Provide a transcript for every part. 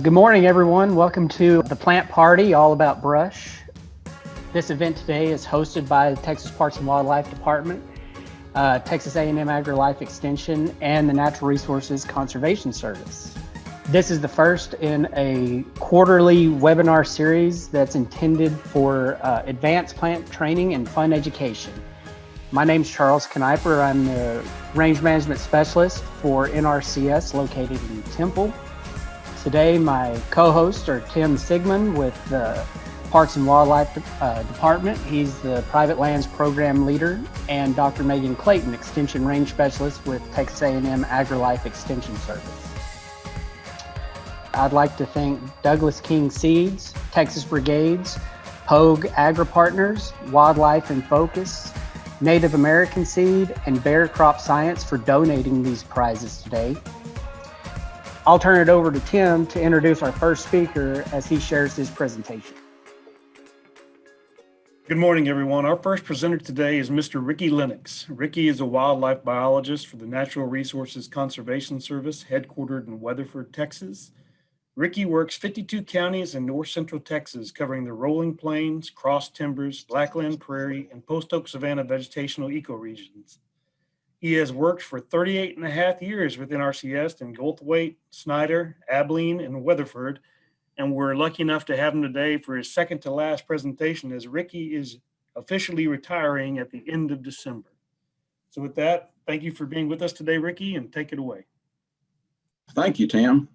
Good morning, everyone. Welcome to the Plant Party, all about brush. This event today is hosted by the Texas Parks and Wildlife Department, Texas A&M AgriLife Extension, and the Natural Resources Conservation Service. This is the first in a quarterly webinar series that's intended for advanced plant training and fun education. My name's Charles Kniper. I'm the Range Management Specialist for NRCS located in Temple. Today, my co-hosts are Tim Sigmund with the Parks and Wildlife Department. He's the Private Lands Program Leader, and Dr. Megan Clayton, Extension Range Specialist with Texas A&M AgriLife Extension Service. I'd like to thank Douglas King Seeds, Texas Brigades, Pogue Agri-Partners, Wildlife in Focus, Native American Seed, and Bear Crop Science for donating these prizes today. I'll turn it over to Tim to introduce our first speaker as he shares his presentation. Good morning, everyone. Our first presenter today is Mr. Ricky Linex. Ricky is a wildlife biologist for the Natural Resources Conservation Service, headquartered in Weatherford, Texas. Ricky works 52 counties in north central Texas, covering the rolling plains, cross timbers, blackland prairie, and post oak savanna vegetational ecoregions. He has worked for 38 and a half years with NRCS in Goldthwaite, Snyder, Abilene, and Weatherford, and we're lucky enough to have him today for his second to last presentation, as Ricky is officially retiring at the end of December. So with that, thank you for being with us today, Ricky, and take it away. Thank you, Tim.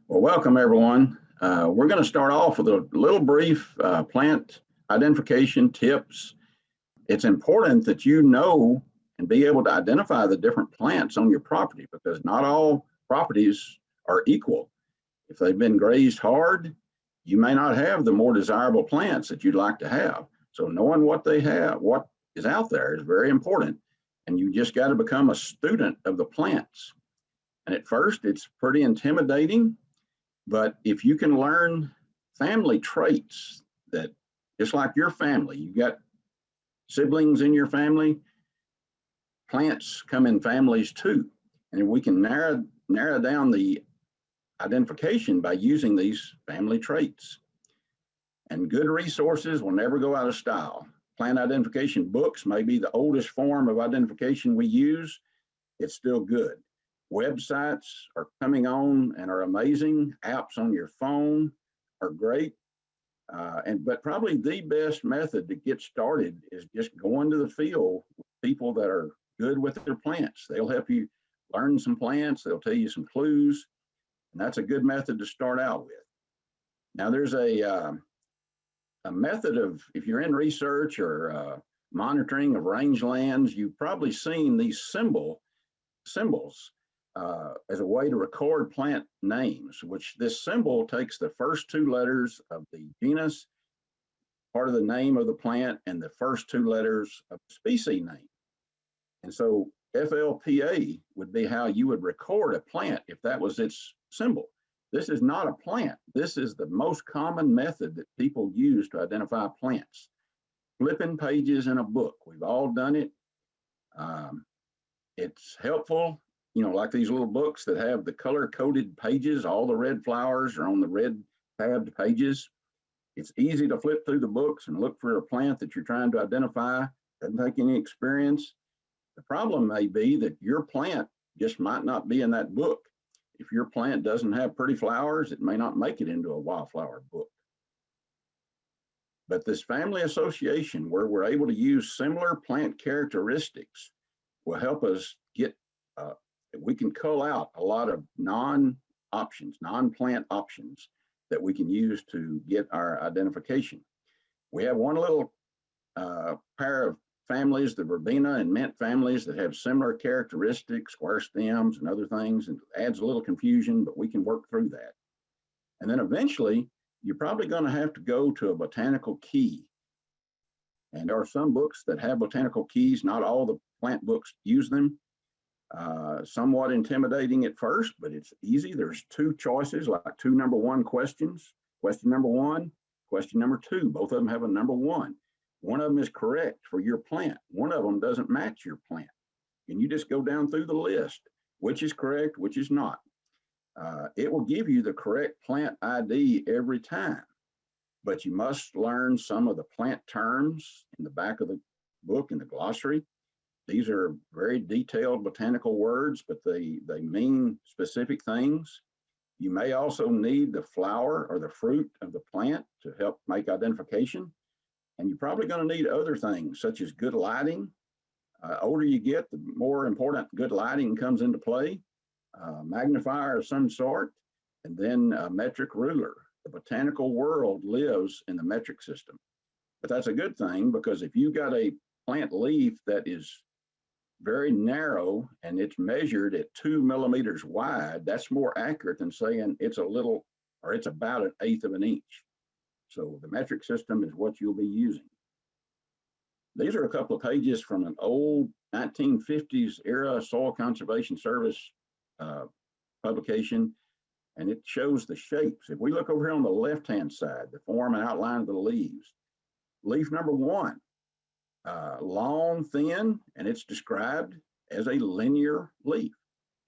Well, welcome everyone. We're going to start off with a little brief plant identification tips. It's important that you know and be able to identify the different plants on your property, because not all properties are equal. If they've been grazed hard, you may not have the more desirable plants that you'd like to have. So knowing what they have, what is out there, is very important. And you just got to become a student of the plants. And at first, it's pretty intimidating. But if you can learn family traits that, just like your family, you got siblings in your family, plants come in families too. And we can narrow down the identification by using these family traits. And good resources will never go out of style. Plant identification books may be the oldest form of identification we use. It's still good. Websites are coming on and are amazing. Apps on your phone are great. But probably the best method to get started is just going to the field with people that are good with their plants. They'll help you learn some plants. They'll tell you some clues. And that's a good method to start out with. Now there's a method of, if you're in research or monitoring of rangelands, you've probably seen these symbols as a way to record plant names, which this symbol takes the first two letters of the genus, part of the name of the plant, and the first two letters of the species name. And so FLPA would be how you would record a plant if that was its symbol. This is not a plant. This is the most common method that people use to identify plants. Flipping pages in a book. We've all done it. It's helpful, you know, like these little books that have the color-coded pages. All the red flowers are on the red tabbed pages. It's easy to flip through the books and look for a plant that you're trying to identify. Doesn't take any experience. The problem may be that your plant just might not be in that book. If your plant doesn't have pretty flowers, it may not make it into a wildflower book. But this family association, where we're able to use similar plant characteristics, will help us get, we can cull out a lot of non-plant options that we can use to get our identification. We have one little pair of families, the verbena and mint families, that have similar characteristics, square stems and other things, and it adds a little confusion, but we can work through that. And then eventually, you're probably going to have to go to a botanical key. And there are some books that have botanical keys. Not all the plant books use them. Somewhat intimidating at first, but it's easy. There's two choices, like two number one questions. Question number one, question number two. Both of them have a number one. One of them is correct for your plant. One of them doesn't match your plant. And you just go down through the list, which is correct, which is not. It will give you the correct plant ID every time, but you must learn some of the plant terms in the back of the book in the glossary. These are very detailed botanical words, but they mean specific things. You may also need the flower or the fruit of the plant to help make identification. And you're probably going to need other things such as good lighting. Older you get, the more important good lighting comes into play. Magnifier of some sort, and then a metric ruler. The botanical world lives in the metric system. But that's a good thing, because if you've got a plant leaf that is very narrow and it's measured at 2 millimeters wide, that's more accurate than saying it's a little, or it's about 1/8 of an inch. So the metric system is what you'll be using. These are a couple of pages from an old 1950s era Soil Conservation Service publication, and it shows the shapes. If we look over here on the left-hand side, the form and outline of the leaves, leaf number 1, long, thin, and it's described as a linear leaf.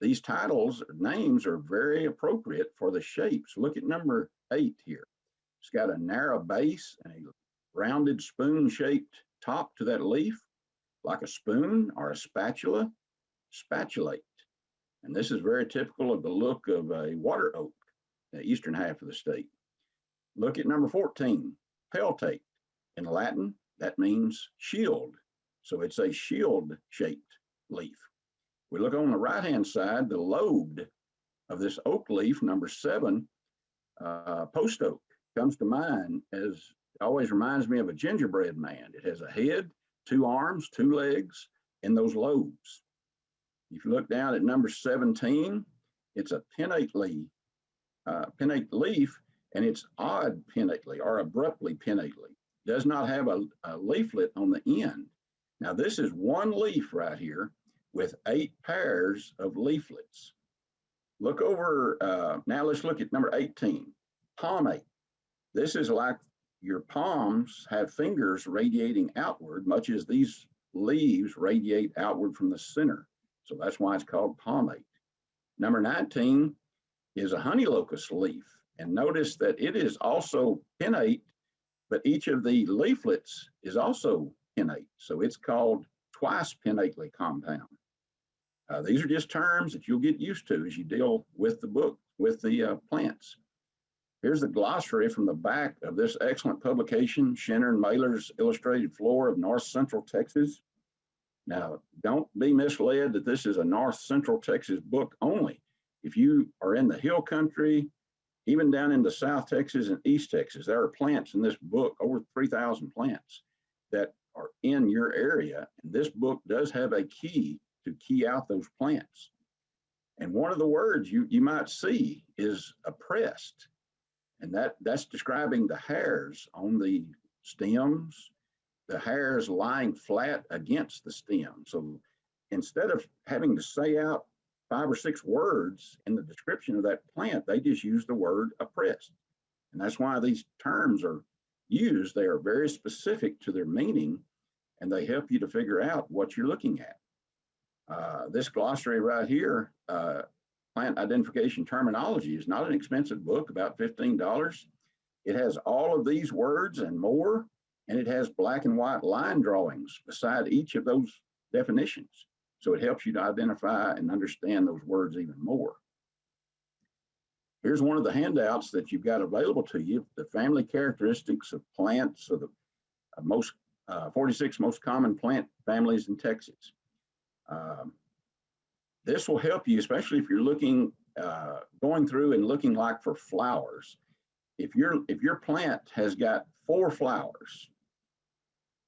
These titles, names are very appropriate for the shapes. Look at number 8 here. It's got a narrow base and a rounded spoon-shaped top to that leaf, like a spoon or a spatula, spatulate. And this is very typical of the look of a water oak, the eastern half of the state. Look at number 14, peltate. In Latin, that means shield. So it's a shield-shaped leaf. We look on the right-hand side, the lobed of this oak leaf, number 7, post oak, comes to mind as, it always reminds me of a gingerbread man. It has a head, 2 arms, 2 legs, and those lobes. If you look down at number 17, it's a pinnate leaf, and it's odd pinnately or abruptly pinnately. Does not have a leaflet on the end. Now this is one leaf right here with 8 pairs of leaflets. Look over, now let's look at number 18, palmate. This is like your palms have fingers radiating outward, much as these leaves radiate outward from the center. So that's why it's called palmate. Number 19 is a honey locust leaf. And notice that it is also pinnate, but each of the leaflets is also pinnate. So it's called twice pinnately compound. These are just terms that you'll get used to as you deal with the book, with the plants. Here's the glossary from the back of this excellent publication, Schenner and Mailer's Illustrated Flora of North Central Texas. Now, don't be misled that this is a North Central Texas book only. If you are in the hill country, even down into South Texas and East Texas, there are plants in this book, over 3,000 plants that are in your area. And this book does have a key to key out those plants. And one of the words you might see is oppressed. And that's describing the hairs on the stems, the hairs lying flat against the stem. So instead of having to say out 5 or 6 words in the description of that plant, they just use the word oppressed. And that's why these terms are used. They are very specific to their meaning, and they help you to figure out what you're looking at. This glossary right here, Plant Identification Terminology, is not an expensive book, about $15. It has all of these words and more, and it has black and white line drawings beside each of those definitions. So it helps you to identify and understand those words even more. Here's one of the handouts that you've got available to you, the family characteristics of plants, of the 46 most common plant families in Texas. This will help you, especially if you're looking, going through and looking like for flowers. If your plant has got 4 flowers,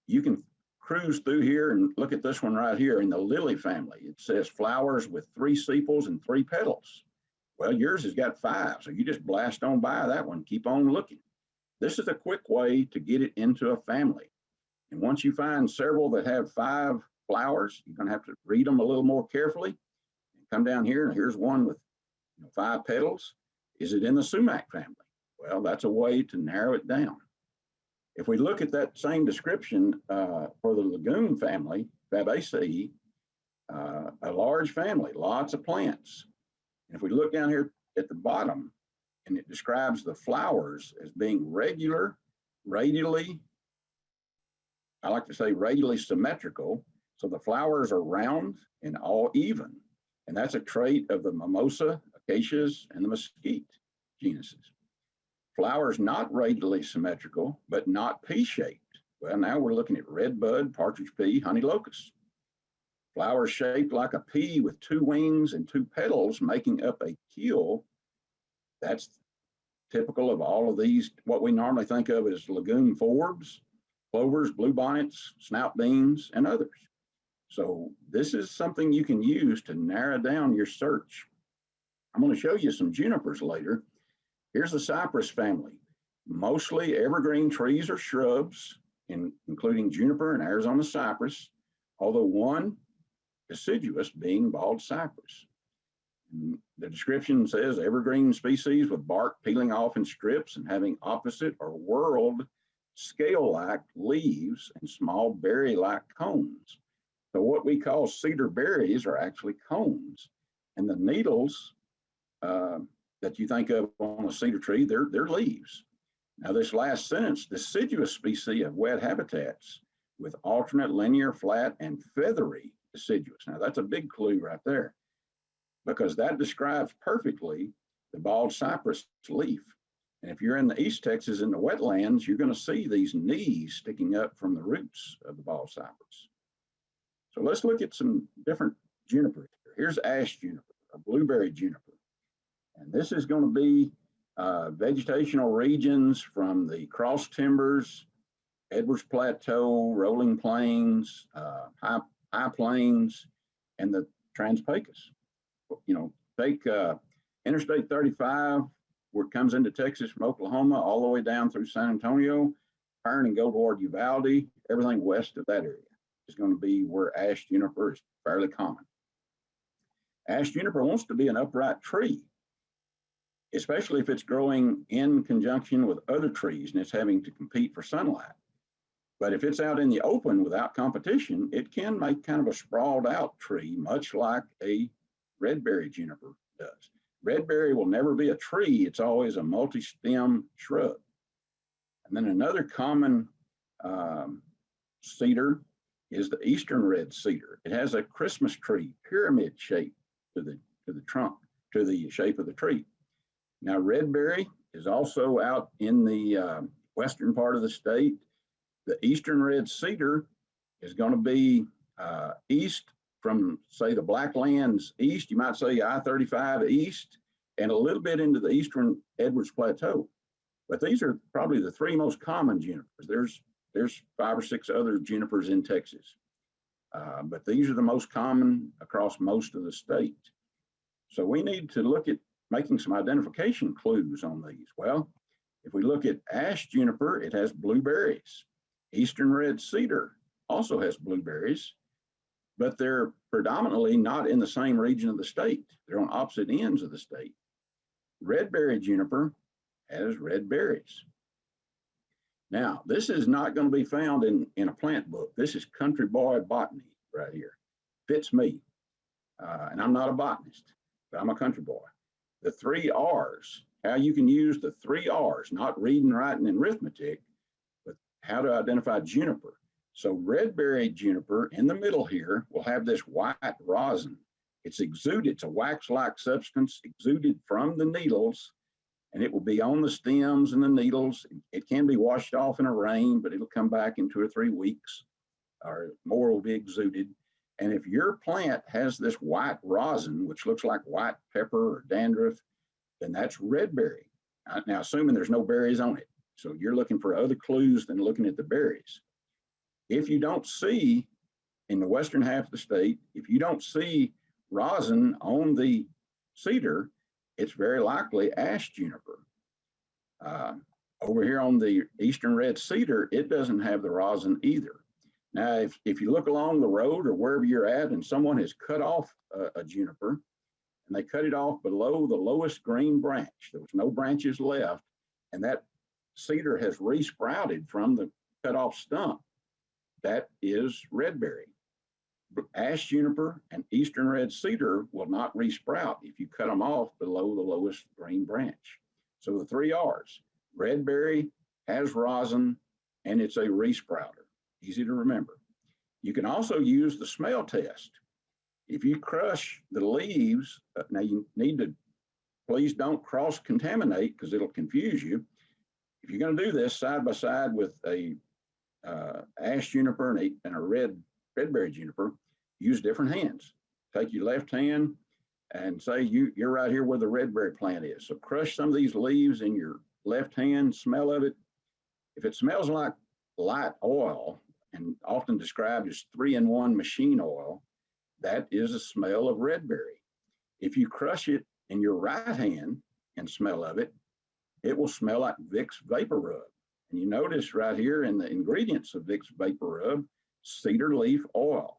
you can cruise through here and look at this one right here in the lily family. It says flowers with 3 sepals and 3 petals. Well, yours has got 5, so you just blast on by that one, keep on looking. This is a quick way to get it into a family. And once you find several that have 5 flowers, you're gonna have to read them a little more carefully. And come down here, and here's one with 5 petals. Is it in the sumac family? Well, that's a way to narrow it down. If we look at that same description for the legume family, Fabaceae, a large family, lots of plants. And if we look down here at the bottom, and it describes the flowers as being regular, radially, I like to say radially symmetrical. So the flowers are round and all even. And that's a trait of the mimosa, acacias, and the mesquite genuses. Flowers not radially symmetrical, but not pea-shaped. Well, now we're looking at redbud, partridge pea, honey locust. Flowers shaped like a pea with 2 wings and 2 petals making up a keel. That's typical of all of these, what we normally think of as legume forbs, clovers, bluebonnets, snout beans, and others. So this is something you can use to narrow down your search. I'm going to show you some junipers later. Here's the cypress family. Mostly evergreen trees or shrubs, including juniper and Arizona cypress, although one deciduous being bald cypress. The description says evergreen species with bark peeling off in strips and having opposite or whorled scale-like leaves and small berry-like cones. So what we call cedar berries are actually cones, and the needles that you think of on a cedar tree, they're leaves. Now this last sentence, deciduous species of wet habitats with alternate linear, flat, and feathery deciduous. Now that's a big clue right there, because that describes perfectly the bald cypress leaf. And if you're in the East Texas in the wetlands, you're going to see these knees sticking up from the roots of the bald cypress. So let's look at some different junipers. Here's ash juniper, a blueberry juniper. And this is going to be vegetational regions from the cross timbers, Edwards Plateau, rolling plains, high plains, and the Trans-Pecos. You know, take Interstate 35, where it comes into Texas from Oklahoma, all the way down through San Antonio, turn and go toward Uvalde. Everything west of that area is going to be where ash juniper is fairly common. Ash juniper wants to be an upright tree, especially if it's growing in conjunction with other trees and it's having to compete for sunlight. But if it's out in the open without competition, it can make kind of a sprawled out tree, much like a redberry juniper does. Redberry will never be a tree. It's always a multi-stem shrub. And then another common cedar is the eastern red cedar. It has a Christmas tree pyramid shape to the trunk, to the shape of the tree. Now, redberry is also out in the western part of the state. The eastern red cedar is going to be east from, say, the Blacklands east. You might say I-35 east, and a little bit into the eastern Edwards Plateau. But these are probably the 3 most common junipers. There's 5 or 6 other junipers in Texas, but these are the most common across most of the state. So we need to look at making some identification clues on these. Well, if we look at ash juniper, it has blueberries. Eastern red cedar also has blueberries, but they're predominantly not in the same region of the state. They're on opposite ends of the state. Redberry juniper has red berries. Now, this is not going to be found in a plant book. This is country boy botany right here. Fits me. And I'm not a botanist, but I'm a country boy. The 3 R's, how you can use the 3 R's, not reading, writing, and arithmetic, but how to identify juniper. So redberry juniper in the middle here will have this white rosin. It's exuded, it's a wax-like substance exuded from the needles, and it will be on the stems and the needles. It can be washed off in a rain, but it'll come back in 2 or 3 weeks, or more will be exuded. And if your plant has this white rosin, which looks like white pepper or dandruff, then that's redberry. Now, assuming there's no berries on it. So you're looking for other clues than looking at the berries. If you don't see, in the western half of the state, if you don't see rosin on the cedar, it's very likely ash juniper. Over here on the eastern red cedar, it doesn't have the rosin either. Now, if you look along the road or wherever you're at and someone has cut off a juniper and they cut it off below the lowest green branch, there was no branches left, and that cedar has resprouted from the cut off stump, that is redberry. ash juniper and eastern red cedar will not resprout if you cut them off below the lowest green branch. So the 3 R's, redberry, has rosin, and it's a resprouter. Easy to remember. You can also use the smell test. If you crush the leaves, now you need to, please don't cross-contaminate because it'll confuse you. If you're going to do this side by side with a ash juniper and a redberry juniper, use different hands. Take your left hand and say you're right here where the redberry plant is. So crush some of these leaves in your left hand, smell of it. If it smells like light oil, and often described as 3-in-1 machine oil, that is a smell of redberry. If you crush it in your right hand and smell of it, it will smell like Vicks Vapor Rub. And you notice right here in the ingredients of Vicks Vapor Rub, cedar leaf oil.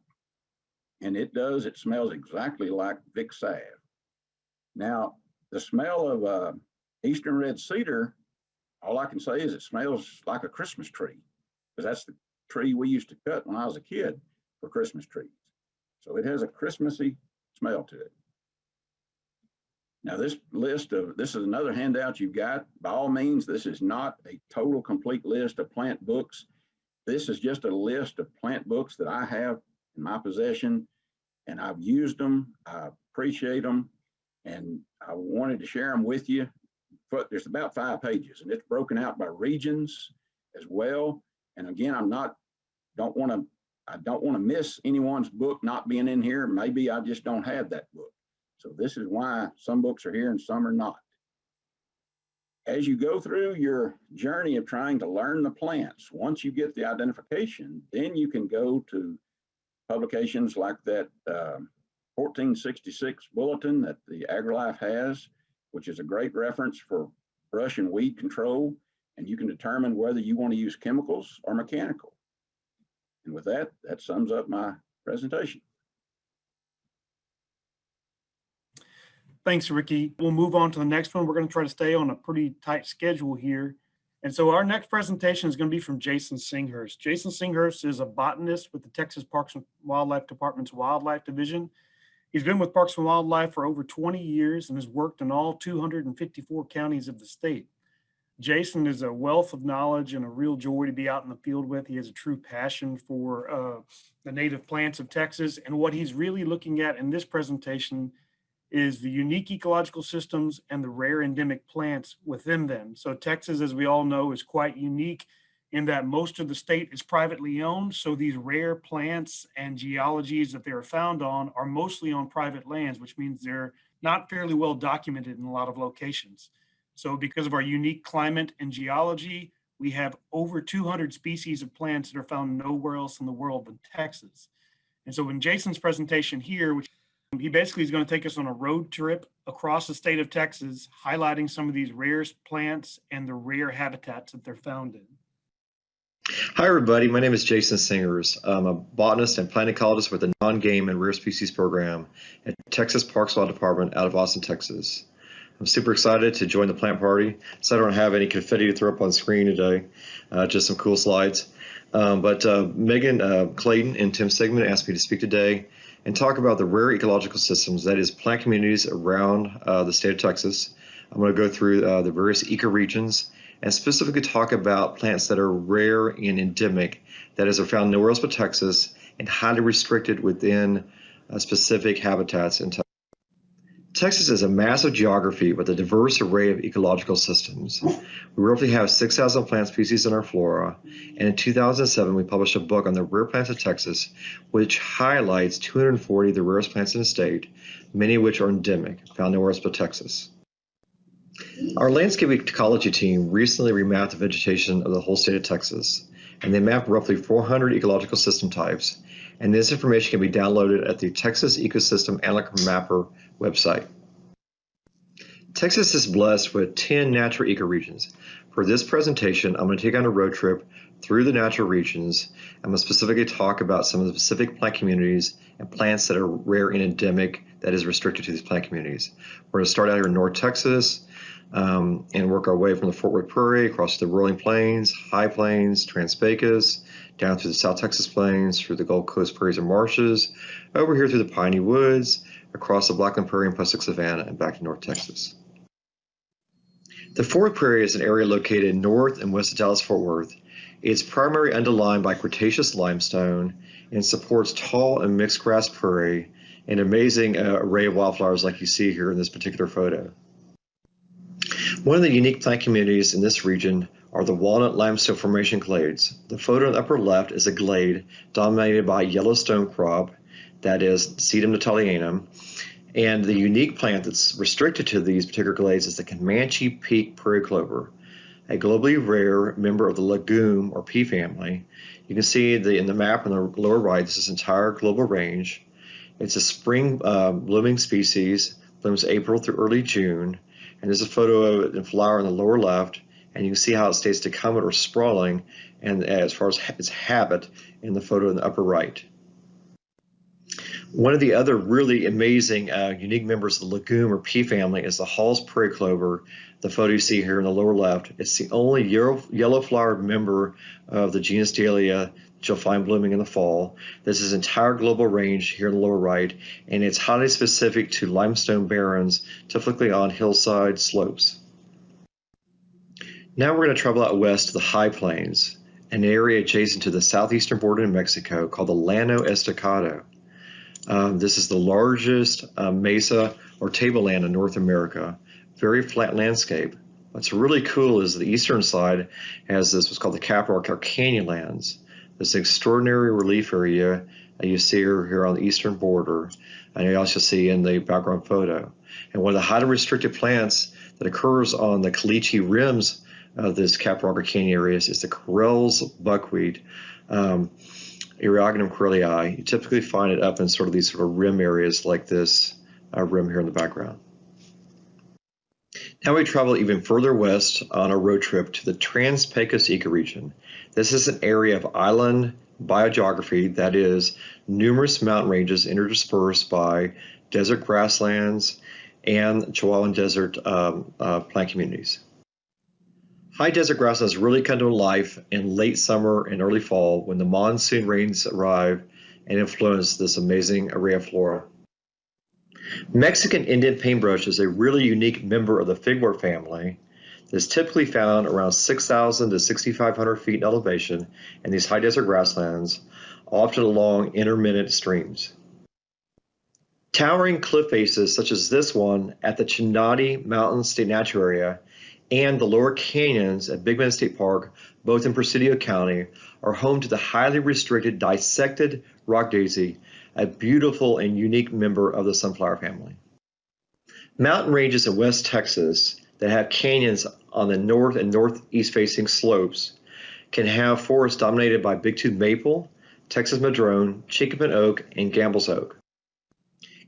And it smells exactly like Vicks salve. Now, the smell of eastern red cedar, all I can say is it smells like a Christmas tree, because that's the tree we used to cut when I was a kid for Christmas trees. So it has a Christmassy smell to it. Now this is another handout you've got. By all means, this is not a total complete list of plant books. This is just a list of plant books that I have in my possession, and I've used them. I appreciate them, and I wanted to share them with you. But there's about 5 pages, and it's broken out by regions as well. And again, I don't want to miss anyone's book not being in here. Maybe I just don't have that book. So this is why some books are here and some are not. As you go through your journey of trying to learn the plants, once you get the identification, then you can go to publications like that 1466 bulletin that the AgriLife has, which is a great reference for brush and weed control. And you can determine whether you want to use chemicals or mechanical. And with that, that sums up my presentation. Thanks, Ricky. We'll move on to the next one. We're going to try to stay on a pretty tight schedule here. And so our next presentation is going to be from Jason Singhurst. Jason Singhurst is a botanist with the Texas Parks and Wildlife Department's Wildlife Division. He's been with Parks and Wildlife for over 20 years and has worked in all 254 counties of the state. Jason is a wealth of knowledge and a real joy to be out in the field with. He has a true passion for the native plants of Texas. And what he's really looking at in this presentation is the unique ecological systems and the rare endemic plants within them. So Texas, as we all know, is quite unique in that most of the state is privately owned. So these rare plants and geologies that they're found on are mostly on private lands, which means they're not fairly well documented in a lot of locations. So because of our unique climate and geology, we have over 200 species of plants that are found nowhere else in the world than Texas. And so in Jason's presentation here, which he basically is going to take us on a road trip across the state of Texas, highlighting some of these rare plants and the rare habitats that they're found in. Hi, everybody. My name is Jason Singhurst. I'm a botanist and plant ecologist with the Non-Game and Rare Species Program at Texas Parks and Wildlife Department out of Austin, Texas. I'm super excited to join the plant party. So I don't have any confetti to throw up on screen today, just some cool slides. But Megan, Clayton, and Tim Sigmund asked me to speak today and talk about the rare ecological systems, that is plant communities around the state of Texas. I'm going to go through the various ecoregions and specifically talk about plants that are rare and endemic, that is, are found nowhere else but Texas and highly restricted within specific habitats in Texas. Texas is a massive geography with a diverse array of ecological systems. We roughly have 6,000 plant species in our flora, and in 2007 we published a book on the rare plants of Texas, which highlights 240 of the rarest plants in the state, many of which are endemic, found nowhere else but Texas. Our landscape ecology team recently remapped the vegetation of the whole state of Texas, and they mapped roughly 400 ecological system types, and this information can be downloaded at the Texas Ecosystem Analytical Mapper website. Texas is blessed with 10 natural ecoregions. For this presentation, I'm going to take on a road trip through the natural regions. I'm going to specifically talk about some of the specific plant communities and plants that are rare and endemic that is restricted to these plant communities. We're going to start out here in North Texas, and work our way from the Fort Worth Prairie across the rolling plains, high plains, Trans-Pecos, down through the South Texas plains, through the Gulf Coast prairies and marshes, over here through the piney woods, across the Blackland Prairie and Plastic Savanna, and back to North Texas. The Fort Worth Prairie is an area located north and west of Dallas-Fort Worth. It's primarily underlined by Cretaceous limestone and supports tall and mixed grass prairie, an amazing array of wildflowers like you see here in this particular photo. One of the unique plant communities in this region are the Walnut Limestone Formation glades. The photo in the upper left is a glade dominated by yellow stone crop, that is Sedum natalianum, and the unique plant that's restricted to these particular glades is the Comanche Peak Prairie Clover, a globally rare member of the legume or pea family. You can see in the map on the lower right, this is entire global range. It's a spring blooming species, blooms April through early June, and there's a photo of it in flower in the lower left, and you can see how it stays decumbent or sprawling, and as far as its habit in the photo in the upper right. One of the other really amazing unique members of the legume or pea family is the Hall's Prairie Clover. The photo you see here in the lower left, it's the only yellow flowered member of the genus Dahlia that you'll find blooming in the fall. This is entire global range here in the lower right, and it's highly specific to limestone barrens, typically on hillside slopes. Now we're going to travel out west to the high plains, an area adjacent to the southeastern border in Mexico called the Llano Estacado. This is the largest mesa or tableland in North America, very flat landscape. What's really cool is the eastern side has this what's called the Capital Canyonlands. This extraordinary relief area you see here on the eastern border, and you also see in the background photo. And one of the highly restricted plants that occurs on the caliche rims of this Capital Canyon areas is the Correll's buckwheat. Eriogonum corellii. You typically find it up in sort of these sort of rim areas like this rim here in the background. Now we travel even further west on a road trip to the Trans-Pecos ecoregion. This is an area of island biogeography, that is, numerous mountain ranges interspersed by desert grasslands and Chihuahuan desert plant communities. High desert grasslands really come to life in late summer and early fall when the monsoon rains arrive and influence this amazing array of flora. Mexican Indian paintbrush is a really unique member of the figwort family that is typically found around 6,000 to 6,500 feet in elevation in these high desert grasslands, often along intermittent streams. Towering cliff faces such as this one at the Chinati Mountain State Natural Area and the lower canyons at Big Bend State Park, both in Presidio County, are home to the highly restricted dissected rock daisy, a beautiful and unique member of the sunflower family. Mountain ranges in West Texas that have canyons on the north and northeast facing slopes can have forests dominated by bigtooth maple, Texas madrone, chinkapin oak, and Gamble's oak.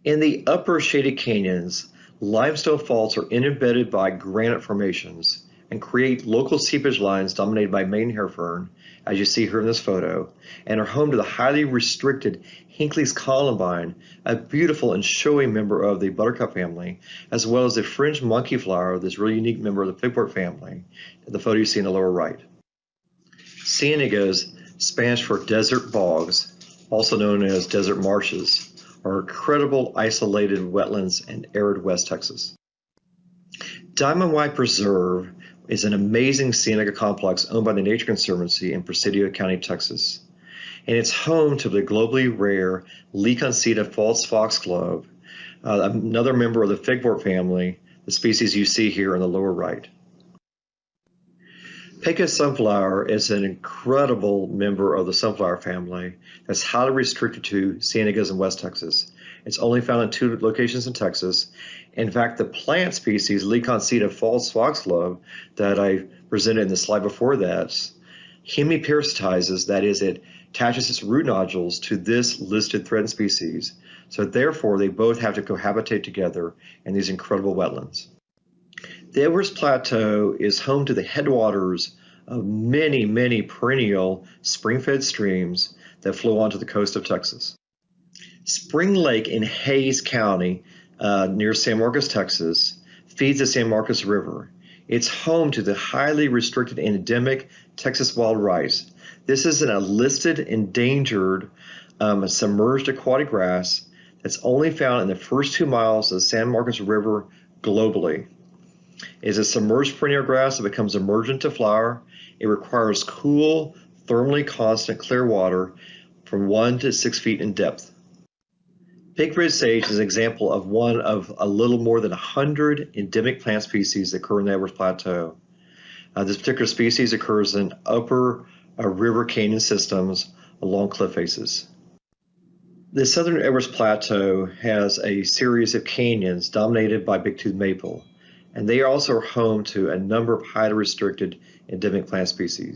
In the upper shaded canyons, limestone faults are embedded by granite formations and create local seepage lines dominated by Maine hair fern, as you see here in this photo, and are home to the highly restricted Hinckley's columbine, a beautiful and showy member of the buttercup family, as well as the fringed monkey flower, this really unique member of the figwort family, the photo you see in the lower right. Ciénagas, Spanish for desert bogs, also known as desert marshes, are incredible isolated wetlands in arid West Texas. Diamond White Preserve is an amazing ciénaga complex owned by the Nature Conservancy in Presidio County, Texas. And it's home to the globally rare Leconceta false foxglove, another member of the figwort family, the species you see here in the lower right. Pecos sunflower is an incredible member of the sunflower family that's highly restricted to ciénagas in West Texas. It's only found in 2 locations in Texas. In fact, the plant species Leconceta false foxglove that I presented in the slide before that hemiparasitizes, that is, it attaches its root nodules to this listed threatened species. So therefore, they both have to cohabitate together in these incredible wetlands. The Everest Plateau is home to the headwaters of many, many perennial spring-fed streams that flow onto the coast of Texas. Spring Lake in Hays County, near San Marcos, Texas, feeds the San Marcos River. It's home to the highly restricted and endemic Texas wild rice. This is a listed endangered submerged aquatic grass that's only found in the first 2 miles of the San Marcos River globally. It is a submerged perennial grass that becomes emergent to flower. It requires cool, thermally constant clear water from 1 to 6 feet in depth. Pink red sage is an example of one of a little more than 100 endemic plant species that occur in the Edwards Plateau. This particular species occurs in upper river canyon systems along cliff faces. The southern Edwards Plateau has a series of canyons dominated by big-tooth maple, and they also are home to a number of highly restricted endemic plant species.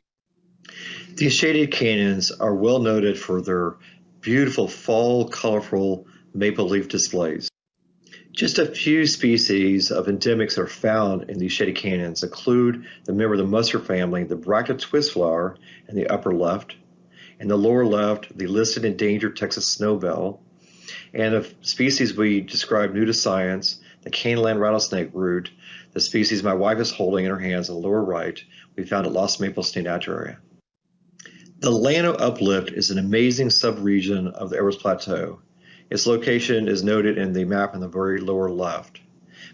These shaded canyons are well noted for their beautiful fall, colorful maple leaf displays. Just a few species of endemics that are found in these shaded canyons include the member of the mustard family, the bracted twistflower in the upper left. In the lower left, the listed endangered Texas snowbell, and a species we describe new to science, the canyonland rattlesnake root, the species my wife is holding in her hands in the lower right, we found at Lost Maple State Natural Area. The Llano Uplift is an amazing subregion of the Edwards Plateau. Its location is noted in the map in the very lower left.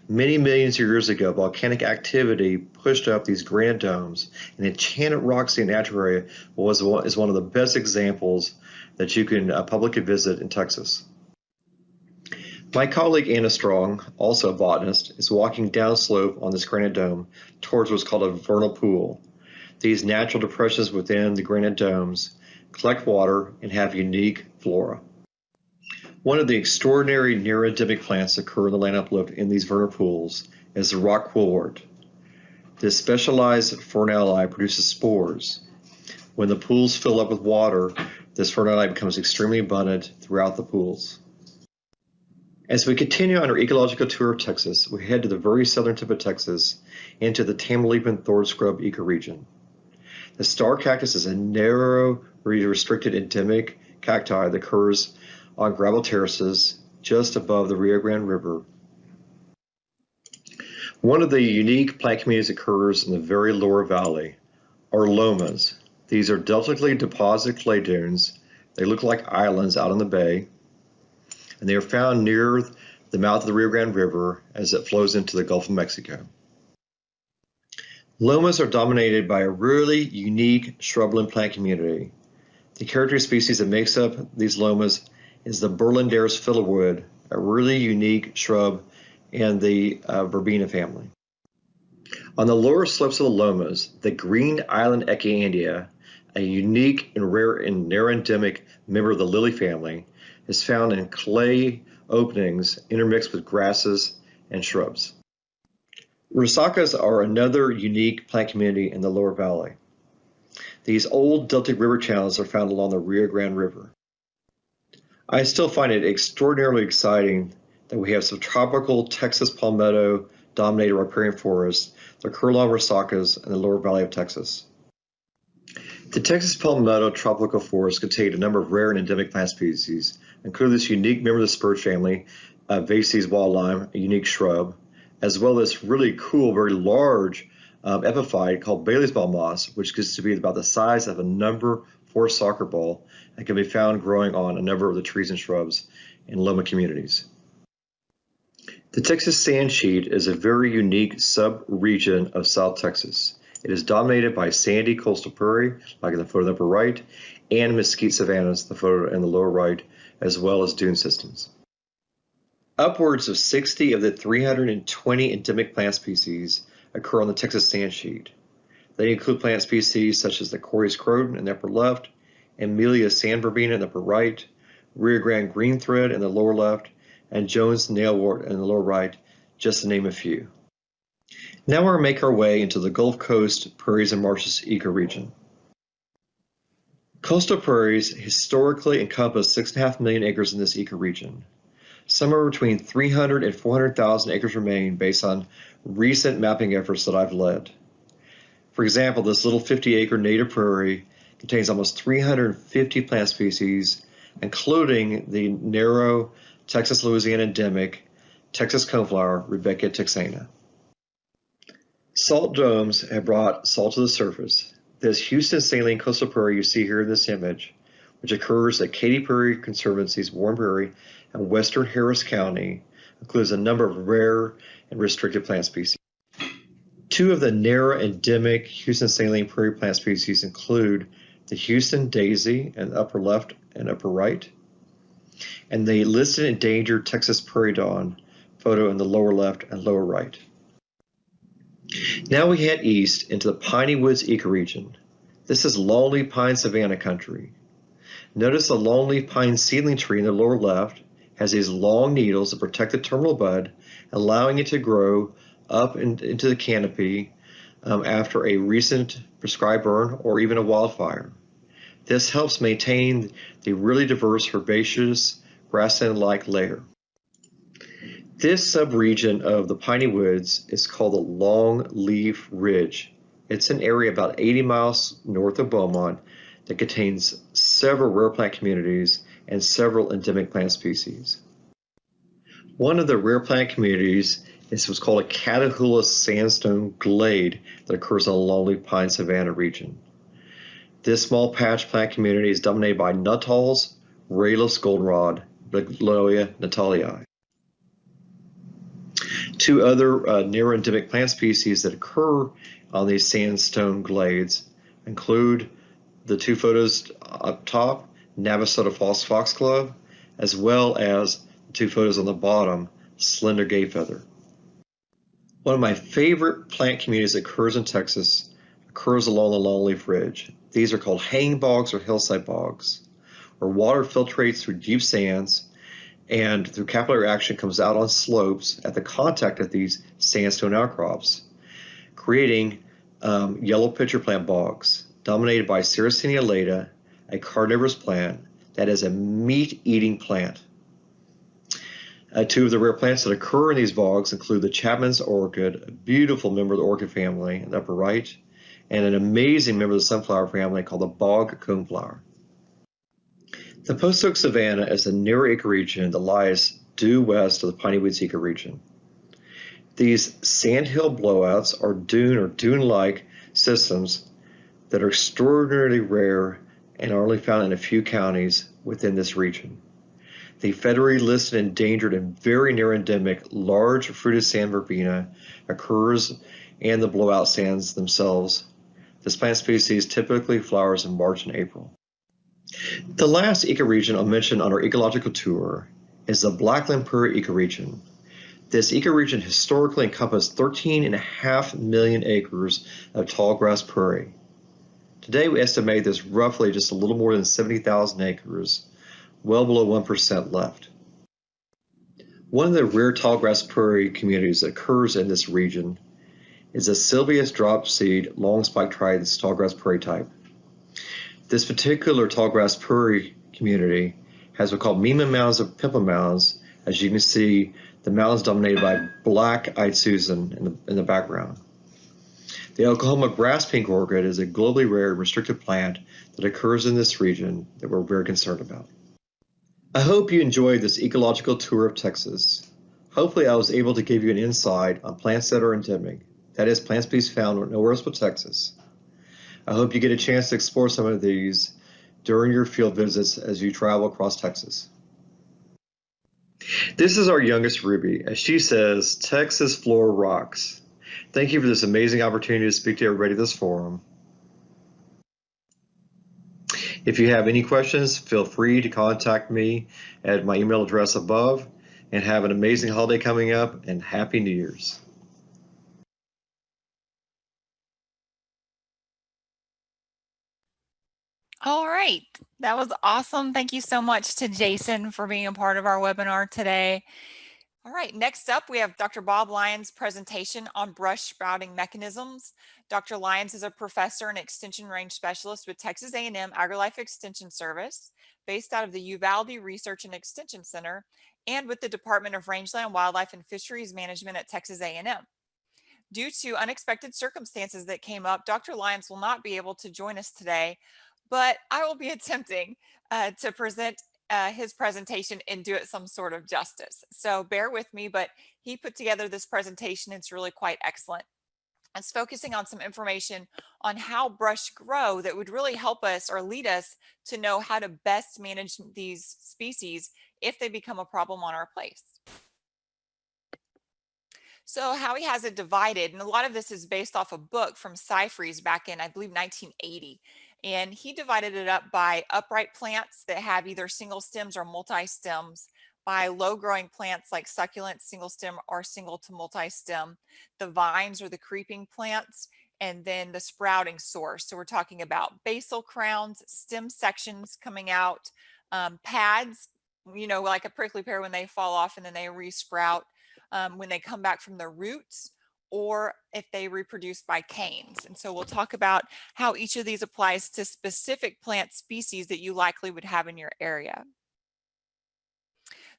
Many millions of years ago, volcanic activity pushed up these granite domes, and enchanted rock state natural area is one of the best examples that you can publicly visit in Texas. My colleague Anna Strong, also a botanist, is walking downslope on this granite dome towards what's called a vernal pool. These natural depressions within the granite domes collect water and have unique flora. One of the extraordinary near-endemic plants that occur in the land uplift in these vernal pools is the rock quillwort. This specialized fernalli produces spores. When the pools fill up with water, this fernalli becomes extremely abundant throughout the pools. As we continue on our ecological tour of Texas, we head to the very southern tip of Texas into the Tamaulipan thorn scrub ecoregion. The star cactus is a narrow, restricted endemic cacti that occurs on gravel terraces just above the Rio Grande River. One of the unique plant communities that occurs in the very lower valley are lomas. These are deltically deposited clay dunes. They look like islands out on the bay, and they are found near the mouth of the Rio Grande River as it flows into the Gulf of Mexico. Lomas are dominated by a really unique shrubland plant community. The characteristic species that makes up these lomas is the Berlandaris fiddlewood, a really unique shrub in the verbena family. On the lower slopes of the lomas, the green island Echiandia, a unique and rare and narrow endemic member of the lily family, is found in clay openings intermixed with grasses and shrubs. Rusacas are another unique plant community in the lower valley. These old deltic river channels are found along the Rio Grande River. I still find it extraordinarily exciting that we have subtropical Texas palmetto dominated riparian forests that occur along Rusacas in the lower valley of Texas. The Texas palmetto tropical forest contain a number of rare and endemic plant species, including this unique member of the spurge family, Vases wild lime, a unique shrub, as well as this really cool, very large epiphyte called Bailey's ball moss, which gets to be about the size of a number 4 soccer ball and can be found growing on a number of the trees and shrubs in Loma communities. The Texas sand sheet is a very unique sub-region of South Texas. It is dominated by sandy coastal prairie, like in the photo in the upper right, and mesquite savannas, the photo in the lower right, as well as dune systems. Upwards of 60 of the 320 endemic plant species occur on the Texas sand sheet. They include plant species such as the Corey's croton in the upper left, Amelia sand verbena in the upper right, Rio Grande green thread in the lower left, and Jones nailwort in the lower right, just to name a few. Now we'll make our way into the Gulf Coast prairies and marshes ecoregion. Coastal prairies historically encompass 6.5 million acres in this ecoregion. Somewhere between 300 and 400,000 acres remain based on recent mapping efforts that I've led. For example, this little 50-acre native prairie contains almost 350 plant species, including the narrow Texas-Louisiana endemic Texas coneflower, Rebecca texana. Salt domes have brought salt to the surface. This Houston saline coastal prairie you see here in this image, which occurs at Katy Prairie Conservancy's Warm Prairie and western Harris County, includes a number of rare and restricted plant species. Two of the narrow endemic Houston saline prairie plant species include the Houston daisy in the upper left and upper right, and the listed endangered Texas prairie dawn photo in the lower left and lower right. Now we head east into the piney woods ecoregion. This is longleaf pine savanna country. Notice the longleaf pine seedling tree in the lower left has these long needles that protect the terminal bud, allowing it to grow up into the canopy after a recent prescribed burn or even a wildfire. This helps maintain the really diverse herbaceous grassland-like layer. This subregion of the piney woods is called the Longleaf Ridge. It's an area about 80 miles north of Beaumont that contains several rare plant communities and several endemic plant species. One of the rare plant communities is what's called a Catahoula sandstone glade that occurs in the longleaf pine savanna region. This small patch plant community is dominated by nuttall's, rayless goldenrod, Bigelonia natalii. Two other near endemic plant species that occur on these sandstone glades include the two photos up top, Navasota false foxglove, as well as the two photos on the bottom, slender gayfeather. One of my favorite plant communities that occurs in Texas occurs along the longleaf ridge. These are called hanging bogs or hillside bogs, where water filtrates through deep sands and through capillary action comes out on slopes at the contact of these sandstone outcrops, creating yellow pitcher plant bogs dominated by Sarracenia lata, a carnivorous plant that is a meat-eating plant. Two of the rare plants that occur in these bogs include the Chapman's orchid, a beautiful member of the orchid family in the upper right, and an amazing member of the sunflower family called the bog coneflower. The post oak savanna is a narrow ecoregion that lies due west of the piney woods ecoregion. These sandhill blowouts are dune or dune-like systems that are extraordinarily rare and are only found in a few counties within this region. The federally listed endangered and very near endemic large fruited sand verbena occurs in the blowout sands themselves. This plant species typically flowers in March and April. The last ecoregion I'll mention on our ecological tour is the Blackland Prairie ecoregion. This ecoregion historically encompassed 13.5 million acres of tall grass prairie. Today we estimate there's roughly just a little more than 70,000 acres, well below 1% left. One of the rare tall grass prairie communities that occurs in this region is a Sylvius dropseed long spike tridents tallgrass prairie type. This particular tallgrass prairie community has what's called Mima mounds or Pimple mounds. As you can see, the mounds dominated by black-eyed Susan in the background. The Oklahoma grass pink orchid is a globally rare restricted plant that occurs in this region that we're very concerned about. I hope you enjoyed this ecological tour of Texas. Hopefully I was able to give you an insight on plants that are endemic, that is, plant species found nowhere else but Texas. I hope you get a chance to explore some of these during your field visits as you travel across Texas. This is our youngest Ruby. As she says, Texas floor rocks. Thank you for this amazing opportunity to speak to everybody at this forum. If you have any questions, feel free to contact me at my email address above, and have an amazing holiday coming up, and Happy New Year's. All right, that was awesome. Thank you so much to Jason for being a part of our webinar today. All right, next up we have Dr. Bob Lyons' presentation on brush sprouting mechanisms. Dr. Lyons is a professor and extension range specialist with Texas A&M AgriLife Extension Service, based out of the Uvalde Research and Extension Center, and with the Department of Rangeland, Wildlife, and Fisheries Management at Texas A&M. Due to unexpected circumstances that came up, Dr. Lyons will not be able to join us today, but I will be attempting to present his presentation and do it some sort of justice. So bear with me, but he put together this presentation. It's really quite excellent. It's focusing on some information on how brush grow that would really help us or lead us to know how to best manage these species if they become a problem on our place. So how he has it divided, and a lot of this is based off a book from Cyfries back in, I believe, 1980. And he divided it up by upright plants that have either single stems or multi-stems, by low-growing plants like succulents, single stem or single to multi-stem, the vines or the creeping plants, and then the sprouting source. So we're talking about basal crowns, stem sections coming out, pads, like a prickly pear when they fall off and then they re-sprout, when they come back from the roots, or if they reproduce by canes. And so we'll talk about how each of these applies to specific plant species that you likely would have in your area.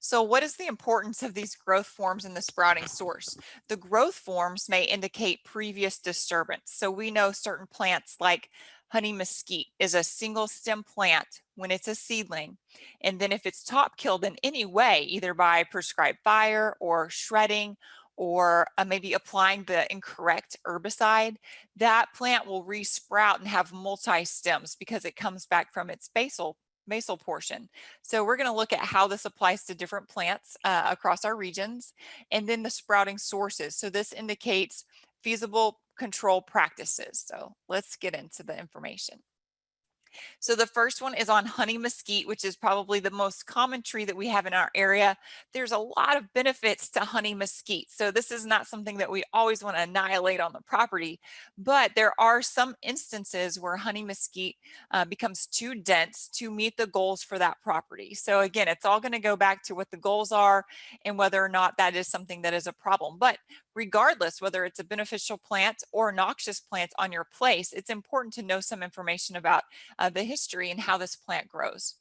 So what is the importance of these growth forms in the sprouting source? The growth forms may indicate previous disturbance. So we know certain plants like honey mesquite is a single stem plant when it's a seedling. And then if it's top killed in any way, either by prescribed fire or shredding, or maybe applying the incorrect herbicide, that plant will resprout and have multi-stems because it comes back from its basal portion. So we're going to look at how this applies to different plants across our regions, and then the sprouting sources. So this indicates feasible control practices. So let's get into the information. So the first one is on honey mesquite, which is probably the most common tree that we have in our area. There's a lot of benefits to honey mesquite. So this is not something that we always want to annihilate on the property, but there are some instances where honey mesquite becomes too dense to meet the goals for that property. So again, it's all going to go back to what the goals are and whether or not that is something that is a problem. But regardless, whether it's a beneficial plant or noxious plant on your place, it's important to know some information about the history and how this plant grows.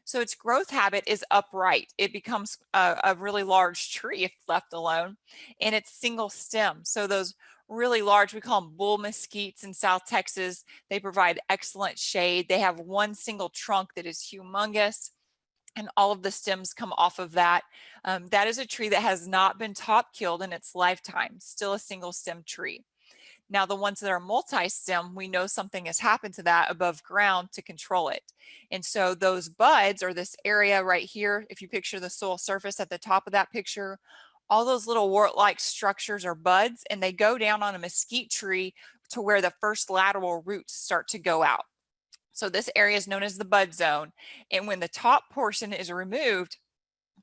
So its growth habit is upright. It becomes a really large tree if left alone, and it's single stem. So those really large, we call them bull mesquites in South Texas, they provide excellent shade. They have one single trunk that is humongous, and all of the stems come off of that. That is a tree that has not been top killed in its lifetime, still a single stem tree. Now, the ones that are multi-stem, we know something has happened to that above ground to control it. And so those buds, or this area right here, if you picture the soil surface at the top of that picture, all those little wart-like structures are buds, and they go down on a mesquite tree to where the first lateral roots start to go out. So this area is known as the bud zone. And when the top portion is removed,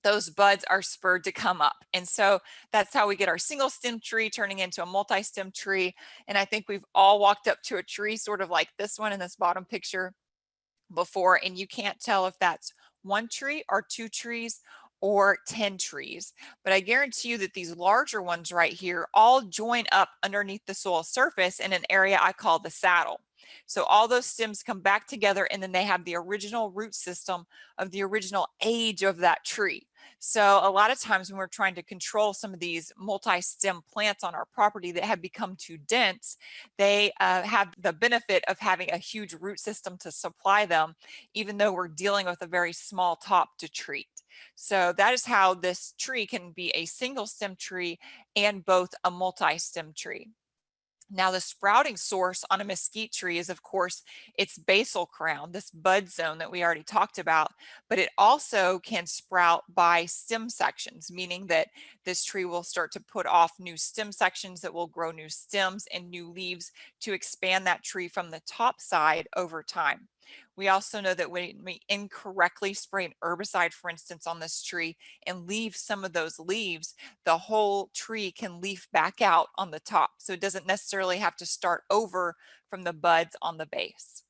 those buds are spurred to come up. And so that's how we get our single stem tree turning into a multi-stem tree. And I think we've all walked up to a tree sort of like this one in this bottom picture before, and you can't tell if that's one tree or two trees or 10 trees. But I guarantee you that these larger ones right here all join up underneath the soil surface in an area I call the saddle. So all those stems come back together, and then they have the original root system of the original age of that tree. So a lot of times when we're trying to control some of these multi-stem plants on our property that have become too dense, they have the benefit of having a huge root system to supply them, even though we're dealing with a very small top to treat. So that is how this tree can be a single stem tree and both a multi-stem tree. Now, the sprouting source on a mesquite tree is, of course, its basal crown, this bud zone that we already talked about, but it also can sprout by stem sections, meaning that this tree will start to put off new stem sections that will grow new stems and new leaves to expand that tree from the top side over time. We also know that when we incorrectly spray an herbicide, for instance, on this tree and leave some of those leaves, the whole tree can leaf back out on the top. So it doesn't necessarily have to start over from the buds on the base.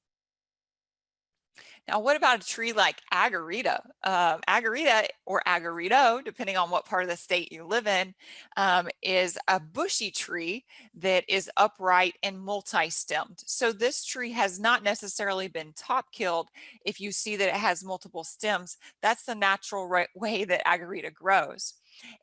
Now, what about a tree like agarita? Agarita, or agarito, depending on what part of the state you live in, is a bushy tree that is upright and multi-stemmed. So this tree has not necessarily been top killed. If you see that it has multiple stems, that's the natural way that agarita grows.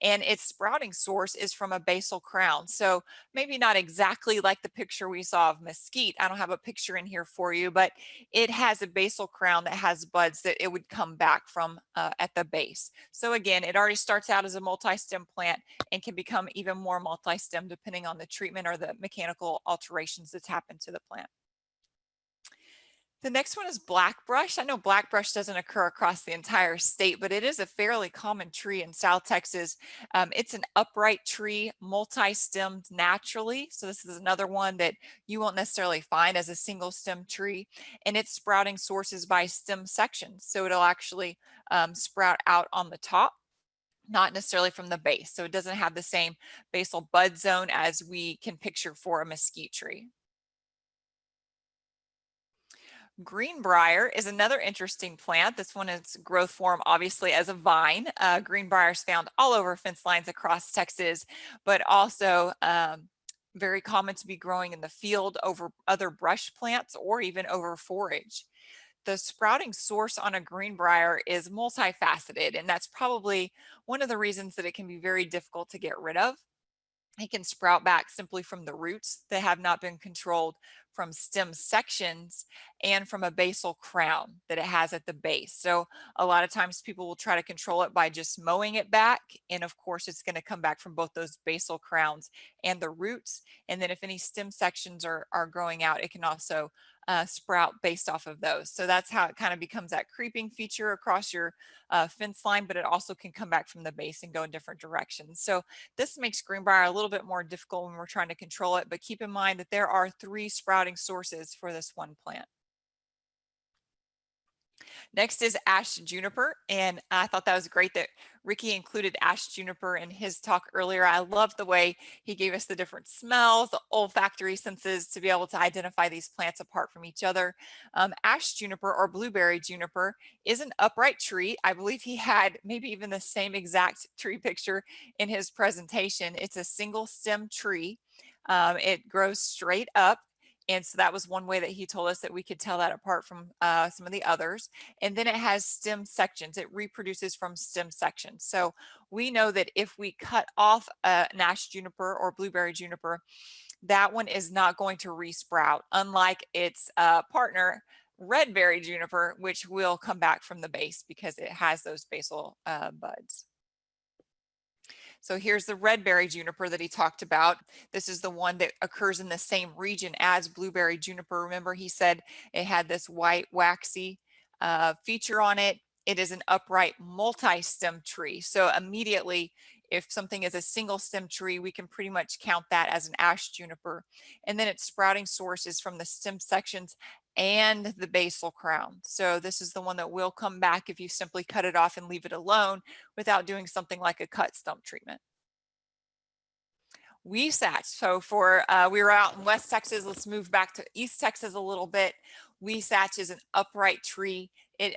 and its sprouting source is from a basal crown. So maybe not exactly like the picture we saw of mesquite. I don't have a picture in here for you, but it has a basal crown that has buds that it would come back from at the base. So again, it already starts out as a multi-stem plant and can become even more multi-stem depending on the treatment or the mechanical alterations that's happened to the plant. The next one is blackbrush. I know blackbrush doesn't occur across the entire state, but it is a fairly common tree in South Texas. It's an upright tree, multi-stemmed naturally. So this is another one that you won't necessarily find as a single stem tree. And its sprouting source is by stem sections. So it'll actually sprout out on the top, not necessarily from the base. So it doesn't have the same basal bud zone as we can picture for a mesquite tree. Greenbrier is another interesting plant. This one is growth form obviously as a vine. Greenbrier is found all over fence lines across Texas, but also very common to be growing in the field over other brush plants or even over forage. The sprouting source on a greenbrier is multifaceted, and that's probably one of the reasons that it can be very difficult to get rid of. It can sprout back simply from the roots that have not been controlled, from stem sections, and from a basal crown that it has at the base. So a lot of times people will try to control it by just mowing it back. And of course, it's going to come back from both those basal crowns and the roots. And then if any stem sections are growing out, it can also sprout based off of those. So that's how it kind of becomes that creeping feature across your fence line, but it also can come back from the base and go in different directions. So this makes greenbrier a little bit more difficult when we're trying to control it, but keep in mind that there are 3 sprouting sources for this one plant. Next is ash juniper, and I thought that was great that Ricky included ash juniper in his talk earlier. I love the way he gave us the different smells, the olfactory senses to be able to identify these plants apart from each other. Ash juniper or blueberry juniper is an upright tree. I believe he had maybe even the same exact tree picture in his presentation. It's a single stem tree. It grows straight up. And so that was one way that he told us that we could tell that apart from some of the others. And then it has stem sections. It reproduces from stem sections. So we know that if we cut off an ash juniper or blueberry juniper, that one is not going to resprout, unlike its partner, redberry juniper, which will come back from the base because it has those basal buds. So here's the redberry juniper that he talked about. This is the one that occurs in the same region as blueberry juniper. Remember, he said it had this white waxy feature on it. It is an upright multi-stem tree. So immediately, if something is a single stem tree, we can pretty much count that as an ash juniper. And then its sprouting source is from the stem sections and the basal crown. So this is the one that will come back if you simply cut it off and leave it alone without doing something like a cut stump treatment. Weesatch. So for we were out in West Texas, let's move back to East Texas a little bit. Weesatch is an upright tree. It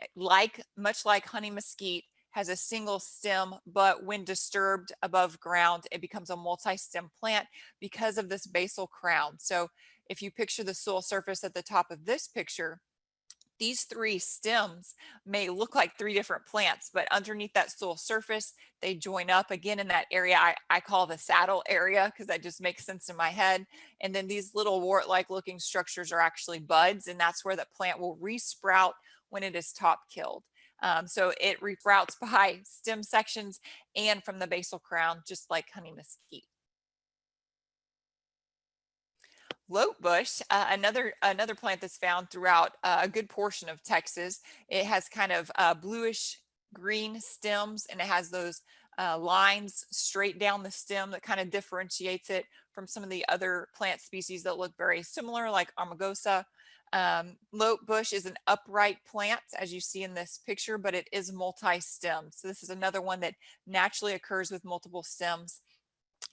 much like honey mesquite has a single stem, but when disturbed above ground, it becomes a multi-stem plant because of this basal crown. So if you picture the soil surface at the top of this picture, these 3 stems may look like 3 different plants, but underneath that soil surface, they join up again in that area I call the saddle area because that just makes sense in my head. And then these little wart-like looking structures are actually buds, and that's where the plant will resprout when it is top killed. So it resprouts by stem sections and from the basal crown, just like honey mesquite. Lotebush, another plant that's found throughout a good portion of Texas. It has kind of bluish green stems, and it has those lines straight down the stem that kind of differentiates it from some of the other plant species that look very similar, like Armagosa. Lotebush is an upright plant, as you see in this picture, but it is multi-stem. So this is another one that naturally occurs with multiple stems.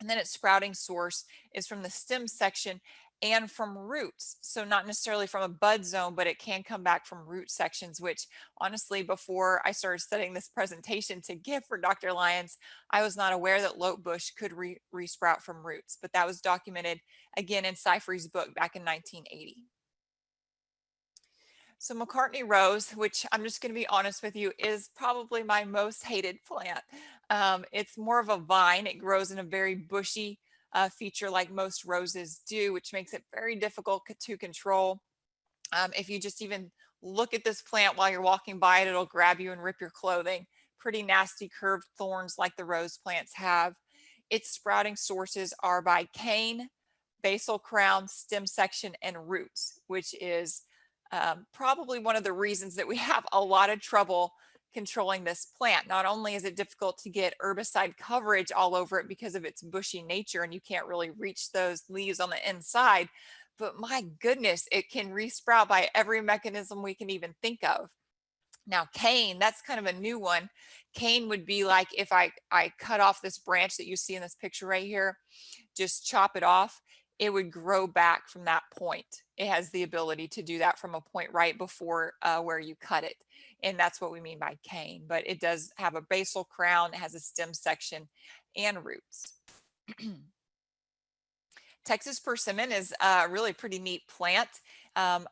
And then its sprouting source is from the stem section and from roots. So not necessarily from a bud zone, but it can come back from root sections, which honestly, before I started studying this presentation to give for Dr. Lyons, I was not aware that lotebush could resprout from roots, but that was documented again in Seyfried's book back in 1980. So McCartney rose, which I'm just going to be honest with you, is probably my most hated plant. It's more of a vine. It grows in a very bushy feature like most roses do, which makes it very difficult to control. If you just even look at this plant while you're walking by it, it'll grab you and rip your clothing. Pretty nasty curved thorns like the rose plants have. Its sprouting sources are by cane, basal crown, stem section, and roots, which is probably one of the reasons that we have a lot of trouble controlling this plant. Not only is it difficult to get herbicide coverage all over it because of its bushy nature and you can't really reach those leaves on the inside, but my goodness, it can resprout by every mechanism we can even think of. Now, cane, that's kind of a new one. Cane would be like if I cut off this branch that you see in this picture right here, just chop it off, it would grow back from that point. It has the ability to do that from a point right before where you cut it. And that's what we mean by cane, but it does have a basal crown, it has a stem section and roots. Texas persimmon is a really pretty neat plant.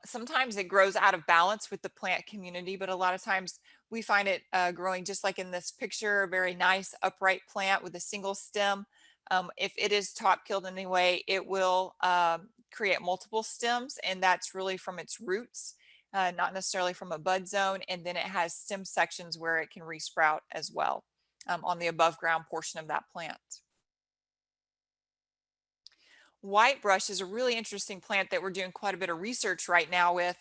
Sometimes it grows out of balance with the plant community, but a lot of times we find it growing just like in this picture, a very nice upright plant with a single stem. If it is top killed in any way, it will create multiple stems, and that's really from its roots, not necessarily from a bud zone. And then it has stem sections where it can resprout as well on the above ground portion of that plant. Whitebrush is a really interesting plant that we're doing quite a bit of research right now with.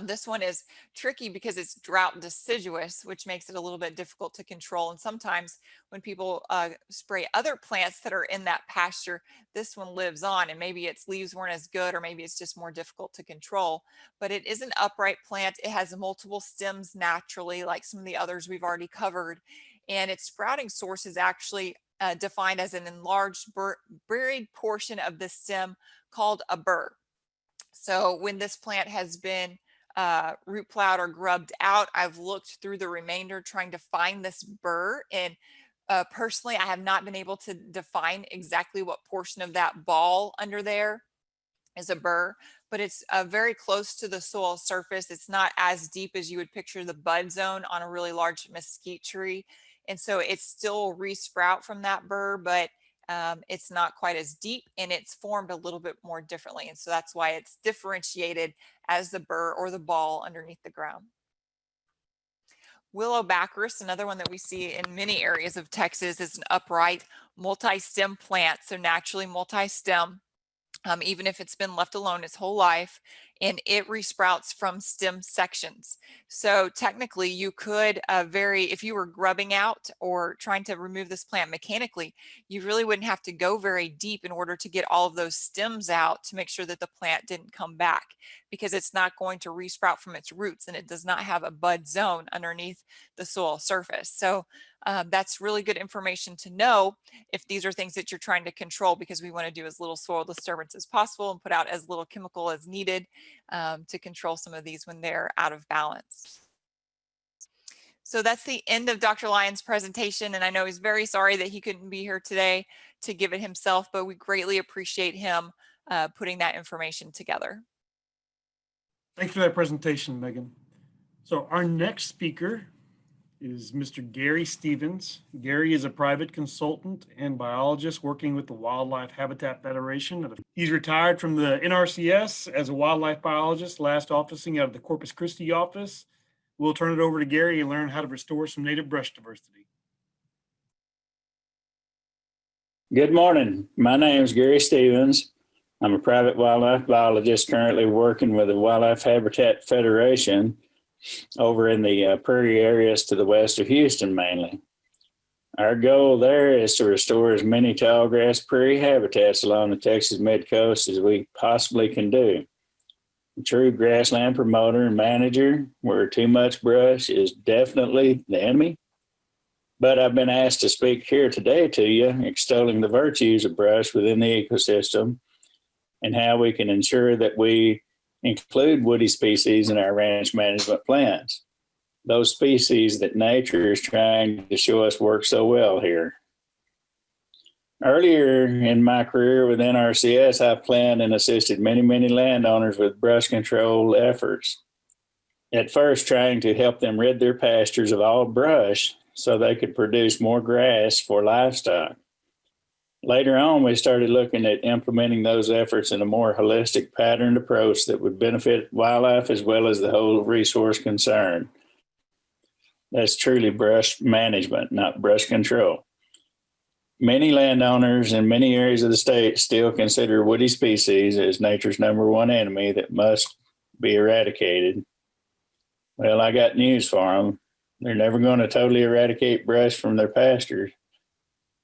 This one is tricky because it's drought deciduous, which makes it a little bit difficult to control. And sometimes when people spray other plants that are in that pasture, this one lives on, and maybe its leaves weren't as good, or maybe it's just more difficult to control. But it is an upright plant. It has multiple stems naturally, like some of the others we've already covered. And its sprouting source is actually defined as an enlarged buried portion of the stem called a burr. So when this plant has been root plowed or grubbed out, I've looked through the remainder trying to find this burr, and personally I have not been able to define exactly what portion of that ball under there is a burr, but it's very close to the soil surface. It's not as deep as you would picture the bud zone on a really large mesquite tree. And so it still resprout from that burr, but it's not quite as deep, and it's formed a little bit more differently. And so that's why it's differentiated as the burr or the ball underneath the ground. Willow baccharis, another one that we see in many areas of Texas, is an upright multi-stem plant. So naturally multi-stem. Even if it's been left alone its whole life, and it resprouts from stem sections. So technically you could if you were grubbing out or trying to remove this plant mechanically, you really wouldn't have to go very deep in order to get all of those stems out to make sure that the plant didn't come back, because it's not going to resprout from its roots, and it does not have a bud zone underneath the soil surface. So that's really good information to know if these are things that you're trying to control, because we want to do as little soil disturbance as possible and put out as little chemical as needed to control some of these when they're out of balance. So that's the end of Dr. Lyons' presentation, and I know he's very sorry that he couldn't be here today to give it himself, but we greatly appreciate him putting that information together. Thanks for that presentation, Megan. So our next speaker is Mr. Garry Stevens. Garry is a private consultant and biologist working with the Wildlife Habitat Federation. He's retired from the NRCS as a wildlife biologist, last officing out of the Corpus Christi office. We'll turn it over to Garry and learn how to restore some native brush diversity. Good morning. My name is Garry Stevens. I'm a private wildlife biologist currently working with the Wildlife Habitat Federation over in the prairie areas to the west of Houston mainly. Our goal there is to restore as many tallgrass prairie habitats along the Texas mid-coast as we possibly can do. A true grassland promoter and manager where too much brush is definitely the enemy. But I've been asked to speak here today to you, extolling the virtues of brush within the ecosystem and how we can ensure that we include woody species in our ranch management plans. Those species that nature is trying to show us work so well here. Earlier in my career with NRCS, I planned and assisted many landowners with brush control efforts. At first, trying to help them rid their pastures of all brush so they could produce more grass for livestock. Later on, we started looking at implementing those efforts in a more holistic patterned approach that would benefit wildlife as well as the whole resource concerned. That's truly brush management, not brush control. Many landowners in many areas of the state still consider woody species as nature's #1 enemy that must be eradicated. Well, I got news for them. They're never going to totally eradicate brush from their pastures.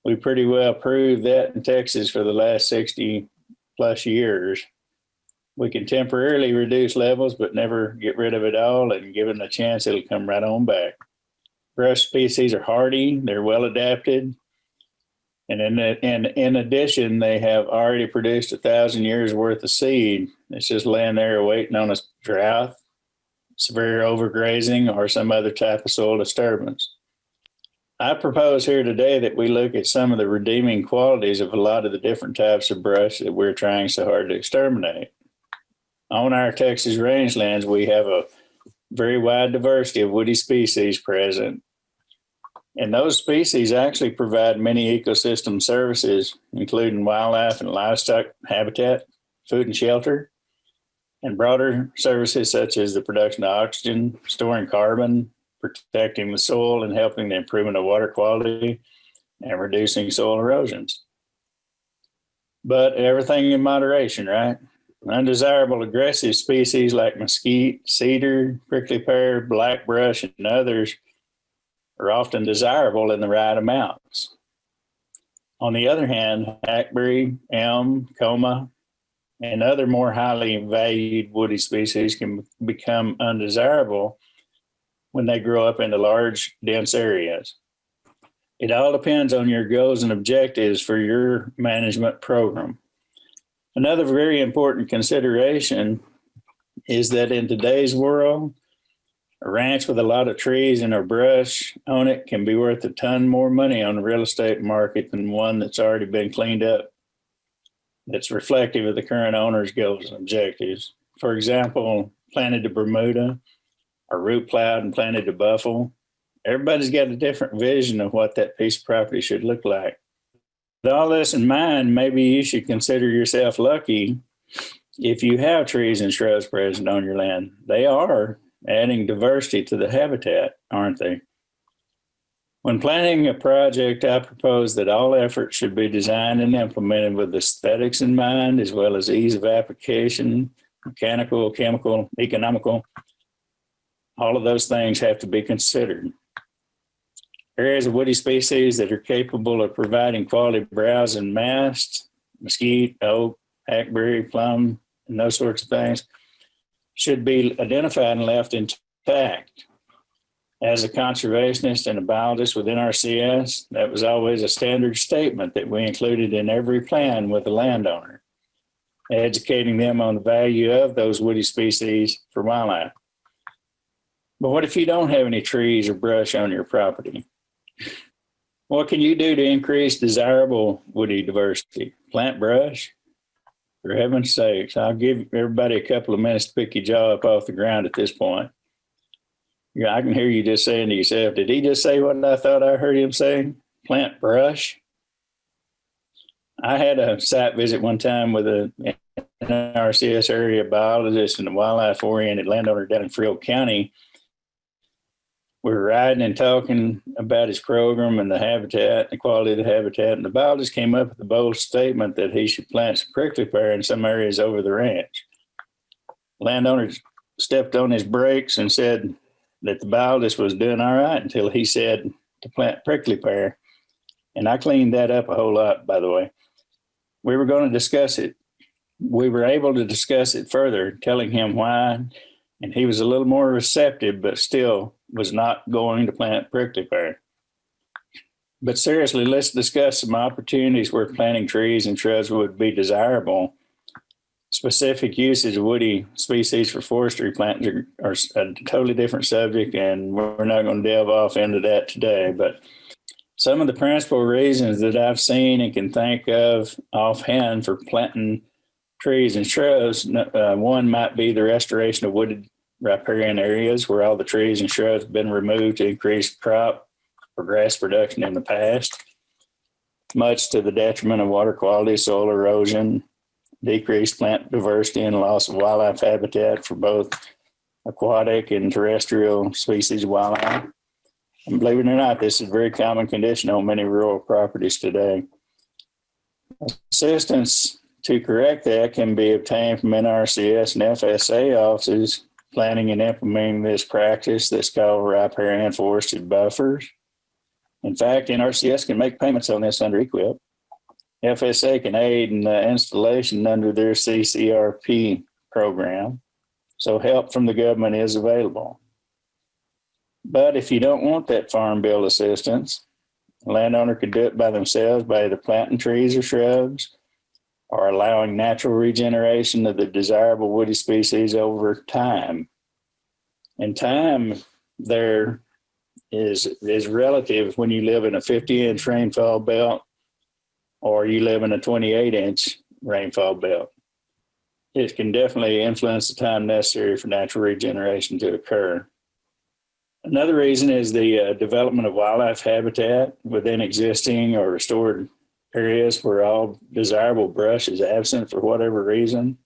We pretty well proved that in Texas for the last 60 plus years. We can temporarily reduce levels, but never get rid of it all, and given a chance, it'll come right on back. Brush species are hardy, they're well adapted, and in addition, they have already produced 1,000 years worth of seed. It's just laying there waiting on a drought, severe overgrazing, or some other type of soil disturbance. I propose here today that we look at some of the redeeming qualities of a lot of the different types of brush that we're trying so hard to exterminate. On our Texas rangelands, we have a very wide diversity of woody species present. And those species actually provide many ecosystem services, including wildlife and livestock habitat, food and shelter, and broader services such as the production of oxygen, storing carbon, protecting the soil, and helping the improvement of water quality and reducing soil erosions. But everything in moderation, right? Undesirable aggressive species like mesquite, cedar, prickly pear, blackbrush, and others are often desirable in the right amounts. On the other hand, hackberry, elm, coma, and other more highly valued woody species can become undesirable when they grow up into large, dense areas. It all depends on your goals and objectives for your management program. Another very important consideration is that in today's world, a ranch with a lot of trees and a brush on it can be worth a ton more money on the real estate market than one that's already been cleaned up, that's reflective of the current owner's goals and objectives. For example, planted to Bermuda, or root plowed and planted to buffalo. Everybody's got a different vision of what that piece of property should look like. With all this in mind, maybe you should consider yourself lucky if you have trees and shrubs present on your land. They are adding diversity to the habitat, aren't they? When planning a project, I propose that all efforts should be designed and implemented with aesthetics in mind, as well as ease of application, mechanical, chemical, economical. All of those things have to be considered. Areas of woody species that are capable of providing quality browse and mast, mesquite, oak, hackberry, plum, and those sorts of things, should be identified and left intact. As a conservationist and a biologist with NRCS, that was always a standard statement that we included in every plan with the landowner, educating them on the value of those woody species for wildlife. But what if you don't have any trees or brush on your property? What can you do to increase desirable woody diversity? Plant brush? For heaven's sakes, I'll give everybody a couple of minutes to pick your jaw up off the ground at this point. Yeah, I can hear you just saying to yourself, did he just say what I thought I heard him say? Plant brush? I had a site visit one time with an NRCS area biologist and a wildlife-oriented landowner down in Friel County. We were riding and talking about his program and the habitat, the quality of the habitat, and the biologist came up with a bold statement that he should plant some prickly pear in some areas over the ranch. Landowner stepped on his brakes and said that the biologist was doing all right until he said to plant prickly pear. And I cleaned that up a whole lot, by the way. We were going to discuss it. We were able to discuss it further, telling him why, and he was a little more receptive, but still was not going to plant prickly pear. But seriously, let's discuss some opportunities where planting trees and shrubs would be desirable. Specific usage of woody species for forestry plantings are a totally different subject, and we're not going to delve off into that today. But some of the principal reasons that I've seen and can think of offhand for planting trees and shrubs, one might be the restoration of wooded riparian areas where all the trees and shrubs have been removed to increase crop for grass production in the past, much to the detriment of water quality, soil erosion, decreased plant diversity, and loss of wildlife habitat for both aquatic and terrestrial species of wildlife. And believe it or not, this is a very common condition on many rural properties today. Assistance to correct that can be obtained from NRCS and FSA offices planning and implementing this practice that's called riparian forested buffers. In fact, NRCS can make payments on this under EQIP. FSA can aid in the installation under their CCRP program, so help from the government is available. But if you don't want that farm bill assistance, a landowner could do it by themselves by either planting trees or shrubs or allowing natural regeneration of the desirable woody species over time. And time there is relative when you live in a 50-inch rainfall belt or you live in a 28-inch rainfall belt. It can definitely influence the time necessary for natural regeneration to occur. Another reason is the development of wildlife habitat within existing or restored areas where all desirable brush is absent for whatever reason.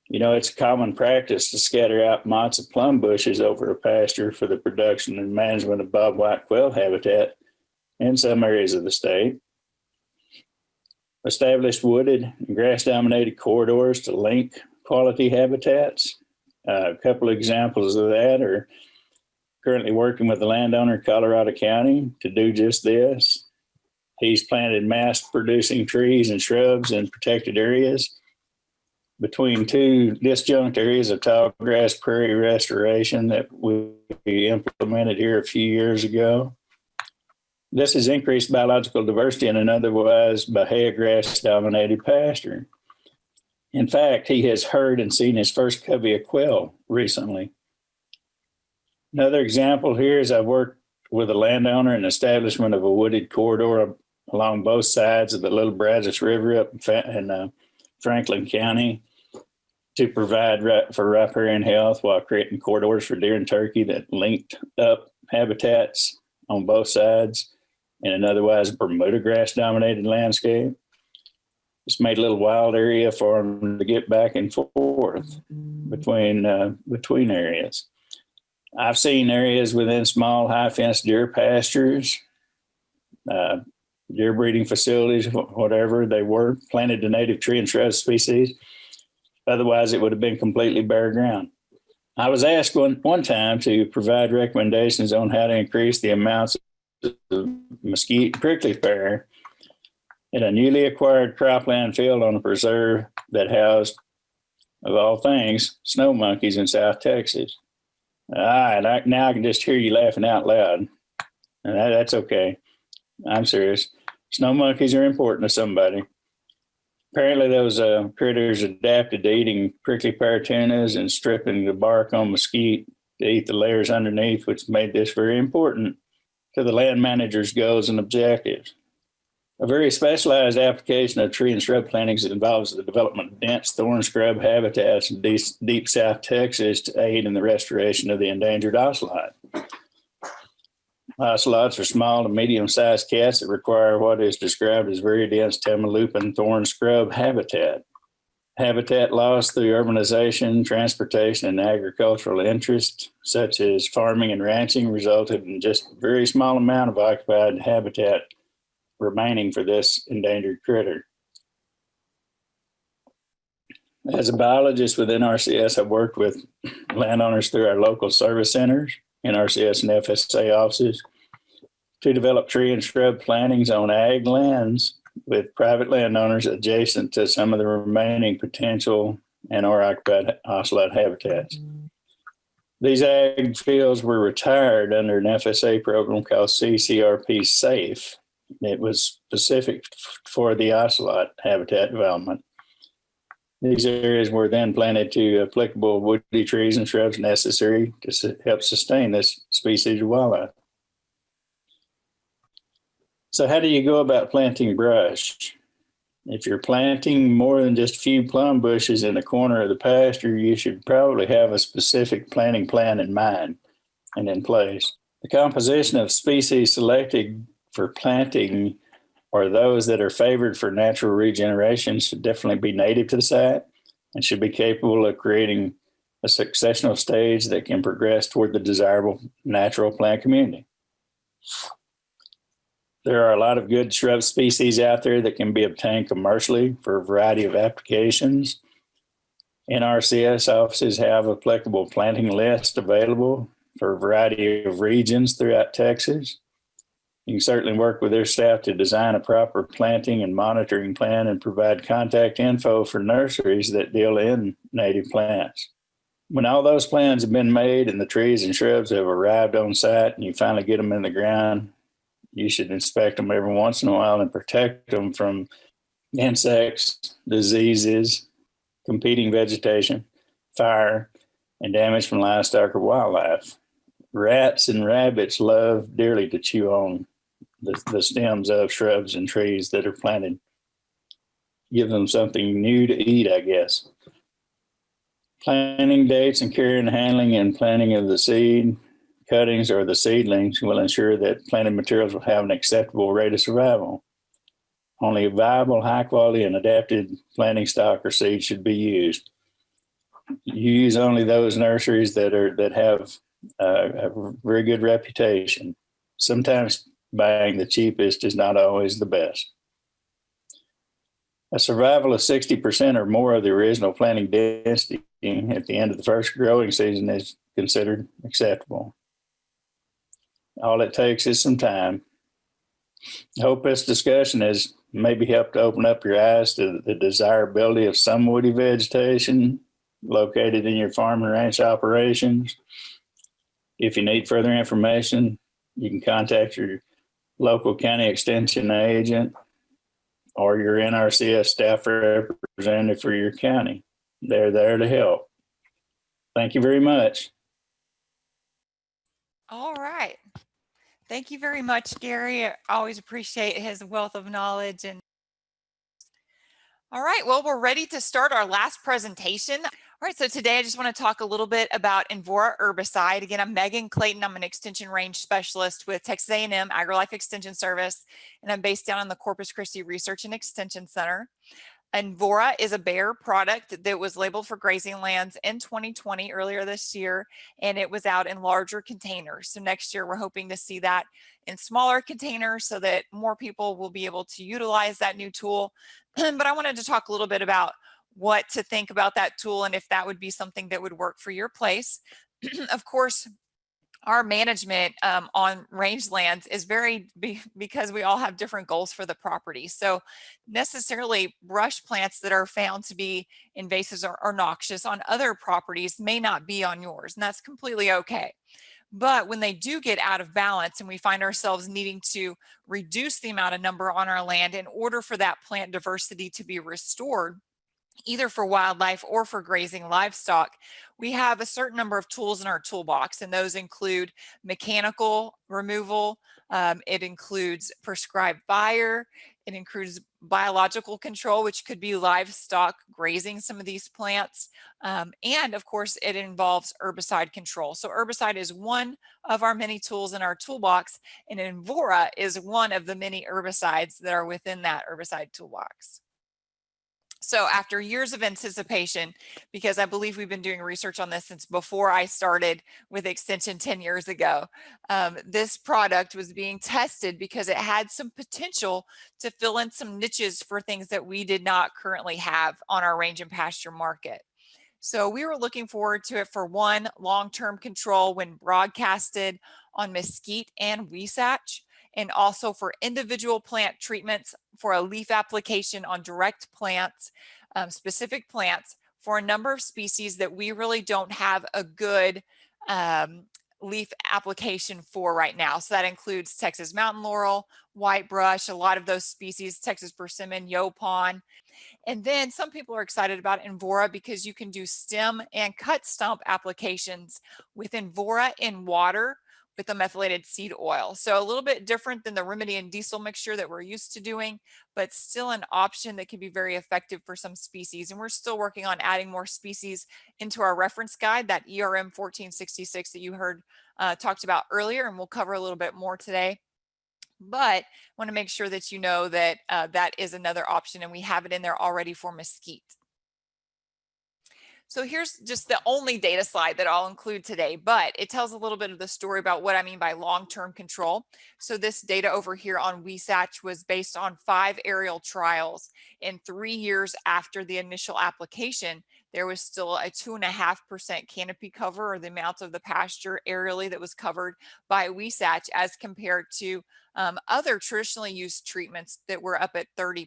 You know, it's a common practice to scatter out mottes of plum bushes over a pasture for the production and management of bobwhite quail habitat in some areas of the state. Established wooded and grass-dominated corridors to link quality habitats. A couple of examples of that are currently working with the landowner in Colorado County to do just this. He's planted mass-producing trees and shrubs in protected areas between two disjunct areas of tall grass prairie restoration that we implemented here a few years ago. This has increased biological diversity in an otherwise bahia grass-dominated pasture. In fact, he has heard and seen his first covey of quail recently. Another example here is I've worked with a landowner in establishment of a wooded corridor along both sides of the Little Brazos River up in Franklin County to provide for riparian health while creating corridors for deer and turkey that linked up habitats on both sides in an otherwise Bermuda grass dominated landscape. It's made a little wild area for them to get back and forth between areas. I've seen areas within small high fenced deer pastures, deer breeding facilities, whatever they were, planted to native tree and shrub species. Otherwise, it would have been completely bare ground. I was asked one time to provide recommendations on how to increase the amounts of mesquite prickly pear in a newly acquired cropland field on a preserve that housed, of all things, snow monkeys in South Texas. Now I can just hear you laughing out loud. And that's okay. I'm serious. Snow monkeys are important to somebody. Apparently those critters adapted to eating prickly pear tunas and stripping the bark on mesquite to eat the layers underneath, which made this very important to the land manager's goals and objectives. A very specialized application of tree and shrub plantings involves the development of dense thorn scrub habitats in deep South Texas to aid in the restoration of the endangered ocelot. Ocelots are small to medium-sized cats that require what is described as very dense tamalupin thorn scrub habitat. Habitat loss through urbanization, transportation, and agricultural interest, such as farming and ranching, resulted in just a very small amount of occupied habitat remaining for this endangered critter. As a biologist with NRCS, I've worked with landowners through our local service centers, NRCS and FSA offices, to develop tree and shrub plantings on ag lands with private landowners adjacent to some of the remaining potential and or occupied ocelot habitats. These ag fields were retired under an FSA program called CCRP SAFE. It was specific for the ocelot habitat development. These areas were then planted to applicable woody trees and shrubs necessary to help sustain this species of wildlife. So how do you go about planting brush? If you're planting more than just a few plum bushes in the corner of the pasture, you should probably have a specific planting plan in mind and in place. The composition of species selected for planting or those that are favored for natural regeneration should definitely be native to the site and should be capable of creating a successional stage that can progress toward the desirable natural plant community. There are a lot of good shrub species out there that can be obtained commercially for a variety of applications. NRCS offices have applicable planting lists available for a variety of regions throughout Texas. You can certainly work with their staff to design a proper planting and monitoring plan and provide contact info for nurseries that deal in native plants. When all those plans have been made and the trees and shrubs have arrived on site and you finally get them in the ground, you should inspect them every once in a while and protect them from insects, diseases, competing vegetation, fire, and damage from livestock or wildlife. Rats and rabbits love dearly to chew on the stems of shrubs and trees that are planted. Give them something new to eat, I guess. Planting dates and care and handling and planting of the seed cuttings or the seedlings will ensure that planted materials will have an acceptable rate of survival. Only viable, high quality, and adapted planting stock or seed should be used. Use only those nurseries that have a very good reputation. Sometimes buying the cheapest is not always the best. A survival of 60% or more of the original planting density at the end of the first growing season is considered acceptable. All it takes is some time. I hope this discussion has maybe helped to open up your eyes to the desirability of some woody vegetation located in your farm and ranch operations. If you need further information, you can contact your local county extension agent or your NRCS staff representative for your county. They're there to help. Thank you very much. All right. Thank you very much, Gary. I always appreciate his wealth of knowledge. And all right, well, we're ready to start our last presentation. All right, so today I just want to talk a little bit about Invora Herbicide. Again, I'm Megan Clayton. I'm an extension range specialist with Texas A&M AgriLife Extension Service, and I'm based down in the Corpus Christi Research and Extension Center. Envora is a Bayer product that was labeled for grazing lands in 2020, earlier this year, and it was out in larger containers. So next year, we're hoping to see that in smaller containers so that more people will be able to utilize that new tool. But I wanted to talk a little bit about what to think about that tool and if that would be something that would work for your place. Of course, our management on rangelands is varied because we all have different goals for the property. So necessarily brush plants that are found to be invasive or noxious on other properties may not be on yours, and that's completely okay. But when they do get out of balance and we find ourselves needing to reduce the amount of number on our land in order for that plant diversity to be restored, either for wildlife or for grazing livestock, we have a certain number of tools in our toolbox, and those include mechanical removal, it includes prescribed fire, it includes biological control, which could be livestock grazing some of these plants, and of course it involves herbicide control. So herbicide is one of our many tools in our toolbox, and Envora is one of the many herbicides that are within that herbicide toolbox. So after years of anticipation, because I believe we've been doing research on this since before I started with Extension 10 years ago, this product was being tested because it had some potential to fill in some niches for things that we did not currently have on our range and pasture market. So we were looking forward to it for one, long-term control when broadcasted on mesquite and weesatch, and also for individual plant treatments for a leaf application on direct plants, specific plants for a number of species that we really don't have a good leaf application for right now. So that includes Texas mountain laurel, white brush, a lot of those species, Texas persimmon, yaupon. And then some people are excited about Envora because you can do stem and cut stump applications with Envora in water with a methylated seed oil. So a little bit different than the remedy and diesel mixture that we're used to doing, but still an option that can be very effective for some species. And we're still working on adding more species into our reference guide, that ERM 1466 that you heard talked about earlier, and we'll cover a little bit more today. But want to make sure that you know that that is another option, and we have it in there already for mesquite. So here's just the only data slide that I'll include today, but it tells a little bit of the story about what I mean by long-term control. So this data over here on Weesatch was based on 5 aerial trials. In 3 years after the initial application, there was still a 2.5% canopy cover, or the amount of the pasture aerially that was covered by Weesatch, as compared to other traditionally used treatments that were up at 30%.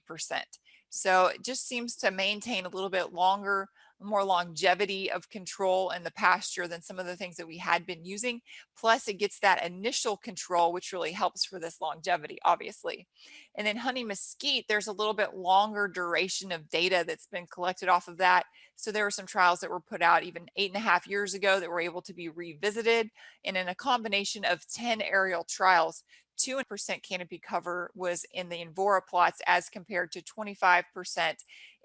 So it just seems to maintain a little bit longer, more longevity of control in the pasture than some of the things that we had been using. Plus, it gets that initial control, which really helps for this longevity, obviously. And then honey mesquite, there's a little bit longer duration of data that's been collected off of that. So there were some trials that were put out even 8.5 years ago that were able to be revisited. And in a combination of 10 aerial trials, 2% canopy cover was in the Envora plots as compared to 25%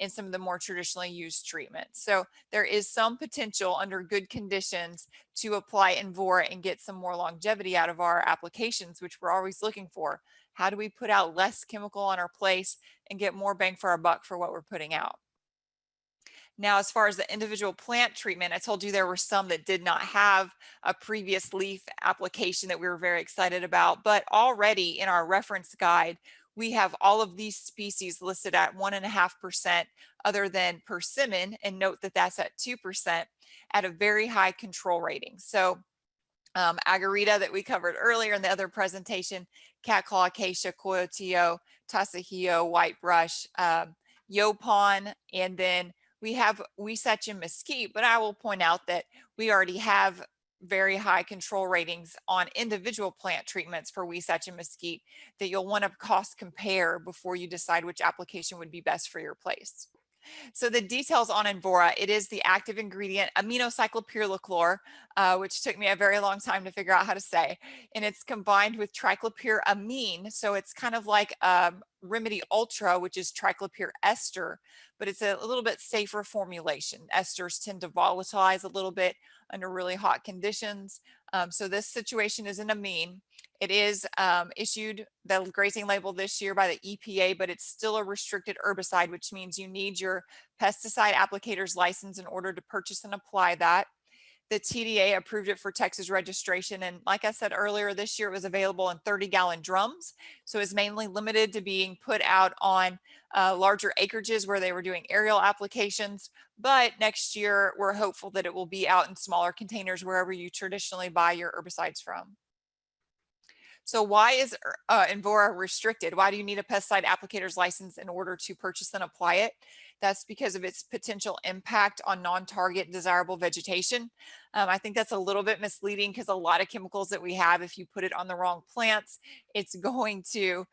in some of the more traditionally used treatments. So there is some potential under good conditions to apply Envora and get some more longevity out of our applications, which we're always looking for. How do we put out less chemical on our place and get more bang for our buck for what we're putting out? Now, as far as the individual plant treatment, I told you there were some that did not have a previous leaf application that we were very excited about, but already in our reference guide, we have all of these species listed at 1.5% other than persimmon, and note that that's at 2% at a very high control rating. So agarita that we covered earlier in the other presentation, catclaw, acacia, coyotillo, tasajillo, whitebrush, yopon, and then we have Weesatch and mesquite, but I will point out that we already have very high control ratings on individual plant treatments for Weesatch and mesquite that you'll want to cost compare before you decide which application would be best for your place. So the details on Envora, it is the active ingredient aminocyclopyrrolachlor, which took me a very long time to figure out how to say, and it's combined with triclopyramine. So it's kind of like Remedy Ultra, which is triclopyr ester, but it's a little bit safer formulation. Esters tend to volatilize a little bit under really hot conditions. So this situation is an amine. It is issued the grazing label this year by the EPA, but it's still a restricted herbicide, which means you need your pesticide applicator's license in order to purchase and apply that. The TDA approved it for Texas registration. And like I said earlier, this year it was available in 30-gallon drums. So it's mainly limited to being put out on larger acreages where they were doing aerial applications. But next year, we're hopeful that it will be out in smaller containers wherever you traditionally buy your herbicides from. So why is Envora restricted? Why do you need a pesticide applicator's license in order to purchase and apply it? That's because of its potential impact on non-target desirable vegetation. I think that's a little bit misleading because a lot of chemicals that we have, if you put it on the wrong plants, it's going to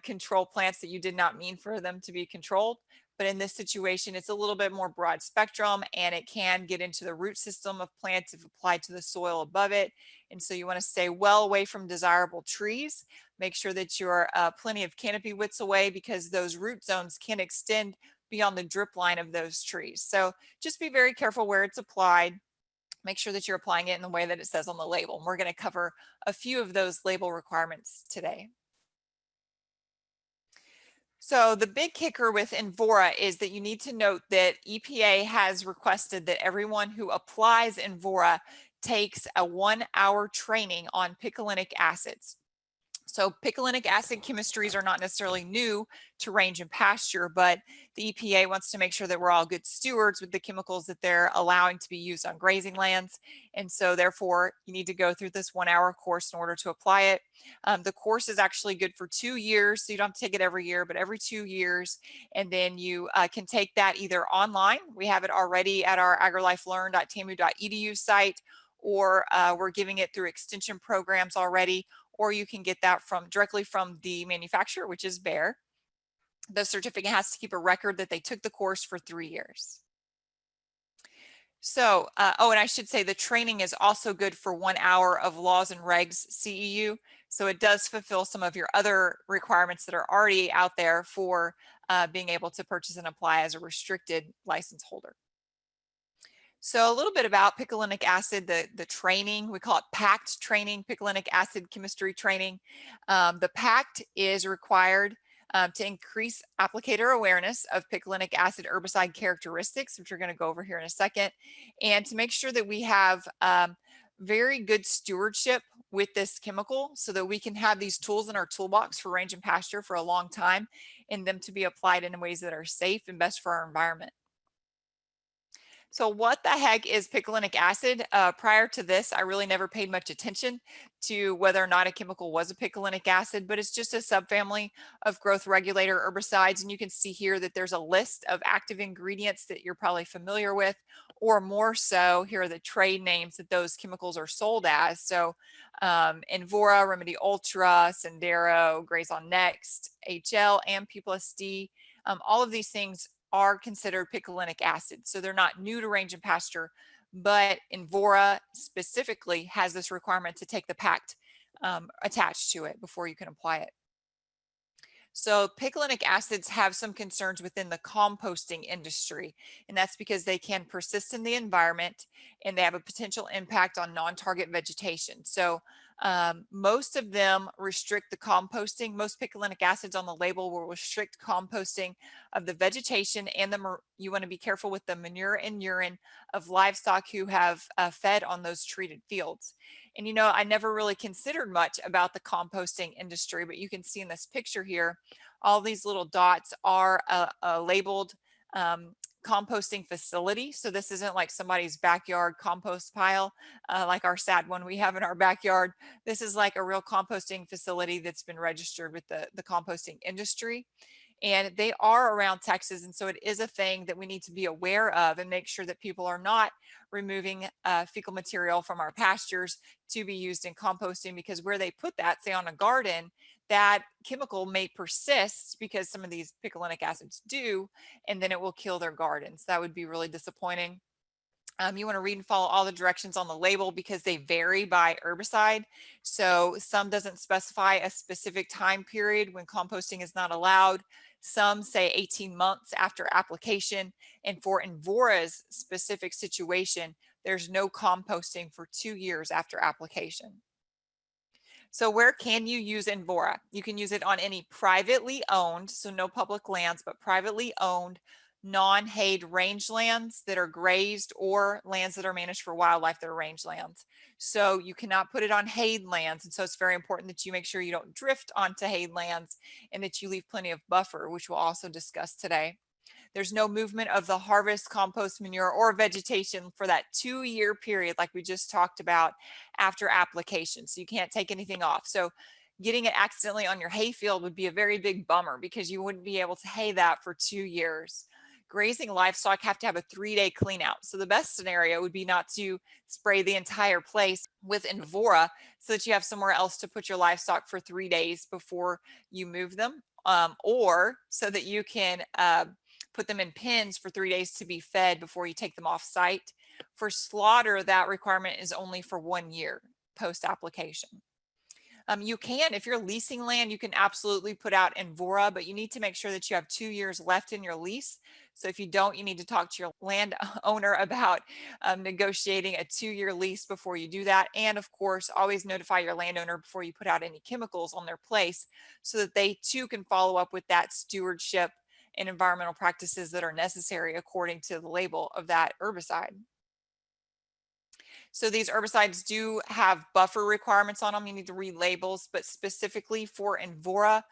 control plants that you did not mean for them to be controlled. But in this situation, it's a little bit more broad spectrum, and it can get into the root system of plants if applied to the soil above it. And so you want to stay well away from desirable trees. Make sure that you're plenty of canopy widths away, because those root zones can extend beyond the drip line of those trees. So just be very careful where it's applied. Make sure that you're applying it in the way that it says on the label. And we're going to cover a few of those label requirements today. So the big kicker with Envora is that you need to note that EPA has requested that everyone who applies Envora takes a 1-hour training on picolinic acids. So picolinic acid chemistries are not necessarily new to range and pasture, but the EPA wants to make sure that we're all good stewards with the chemicals that they're allowing to be used on grazing lands. And so therefore you need to go through this 1-hour course in order to apply it. The course is actually good for 2 years. So you don't have to take it every year, but every 2 years. And then you can take that either online. We have it already at our agrilifelearn.tamu.edu site, or we're giving it through extension programs already, or you can get that directly from the manufacturer, which is Bayer. The certificate has to keep a record that they took the course for 3 years. So, oh, and I should say the training is also good for 1 hour of laws and regs CEU. So it does fulfill some of your other requirements that are already out there for being able to purchase and apply as a restricted license holder. So a little bit about picolinic acid, the training, we call it PACT training, picolinic acid chemistry training. The PACT is required to increase applicator awareness of picolinic acid herbicide characteristics, which we're going to go over here in a second, and to make sure that we have very good stewardship with this chemical so that we can have these tools in our toolbox for range and pasture for a long time and them to be applied in ways that are safe and best for our environment. So what the heck is picolinic acid? Prior to this, I really never paid much attention to whether or not a chemical was a picolinic acid, but it's just a subfamily of growth regulator herbicides. And you can see here that there's a list of active ingredients that you're probably familiar with, or more so, here are the trade names that those chemicals are sold as. So Envora, Remedy Ultra, Sendero, Graze on Next, HL, and P+D, all of these things are considered picolinic acid. So they're not new to range and pasture, but Envora specifically has this requirement to take the PACT attached to it before you can apply it. So picolinic acids have some concerns within the composting industry, and that's because they can persist in the environment and they have a potential impact on non-target vegetation. So most of them restrict the composting. Most picolinic acids on the label will restrict composting of the vegetation, and you want to be careful with the manure and urine of livestock who have fed on those treated fields. And you know, I never really considered much about the composting industry, but you can see in this picture here, all these little dots are labeled composting facility. So this isn't like somebody's backyard compost pile, like our sad one we have in our backyard. This is like a real composting facility that's been registered with the composting industry. And they are around Texas. And so it is a thing that we need to be aware of and make sure that people are not removing fecal material from our pastures to be used in composting, because where they put that, say on a garden, that chemical may persist because some of these picolinic acids do, and then it will kill their gardens. That would be really disappointing. You want to read and follow all the directions on the label because they vary by herbicide. So some doesn't specify a specific time period when composting is not allowed. Some say 18 months after application. And for Envora's specific situation, there's no composting for 2 years after application. So where can you use Envora? You can use it on any privately owned, so no public lands, but privately owned non-hayed rangelands that are grazed, or lands that are managed for wildlife that are rangelands. So you cannot put it on hayed lands. And so it's very important that you make sure you don't drift onto hayed lands and that you leave plenty of buffer, which we'll also discuss today. There's no movement of the harvest, compost, manure, or vegetation for that 2-year period like we just talked about after application. So you can't take anything off. So getting it accidentally on your hay field would be a very big bummer because you wouldn't be able to hay that for 2 years. Grazing livestock have to have a 3-day clean out. So the best scenario would be not to spray the entire place with Envora so that you have somewhere else to put your livestock for 3 days before you move them, or so that you can put them in pens for 3 days to be fed before you take them off site. For slaughter, that requirement is only for 1 year post application. You can, if you're leasing land, you can absolutely put out Envora, but you need to make sure that you have 2 years left in your lease. So if you don't, you need to talk to your landowner about negotiating a 2-year lease before you do that. And of course, always notify your landowner before you put out any chemicals on their place so that they too can follow up with that stewardship and environmental practices that are necessary according to the label of that herbicide. So these herbicides do have buffer requirements on them. You need to read labels, but specifically for Envora,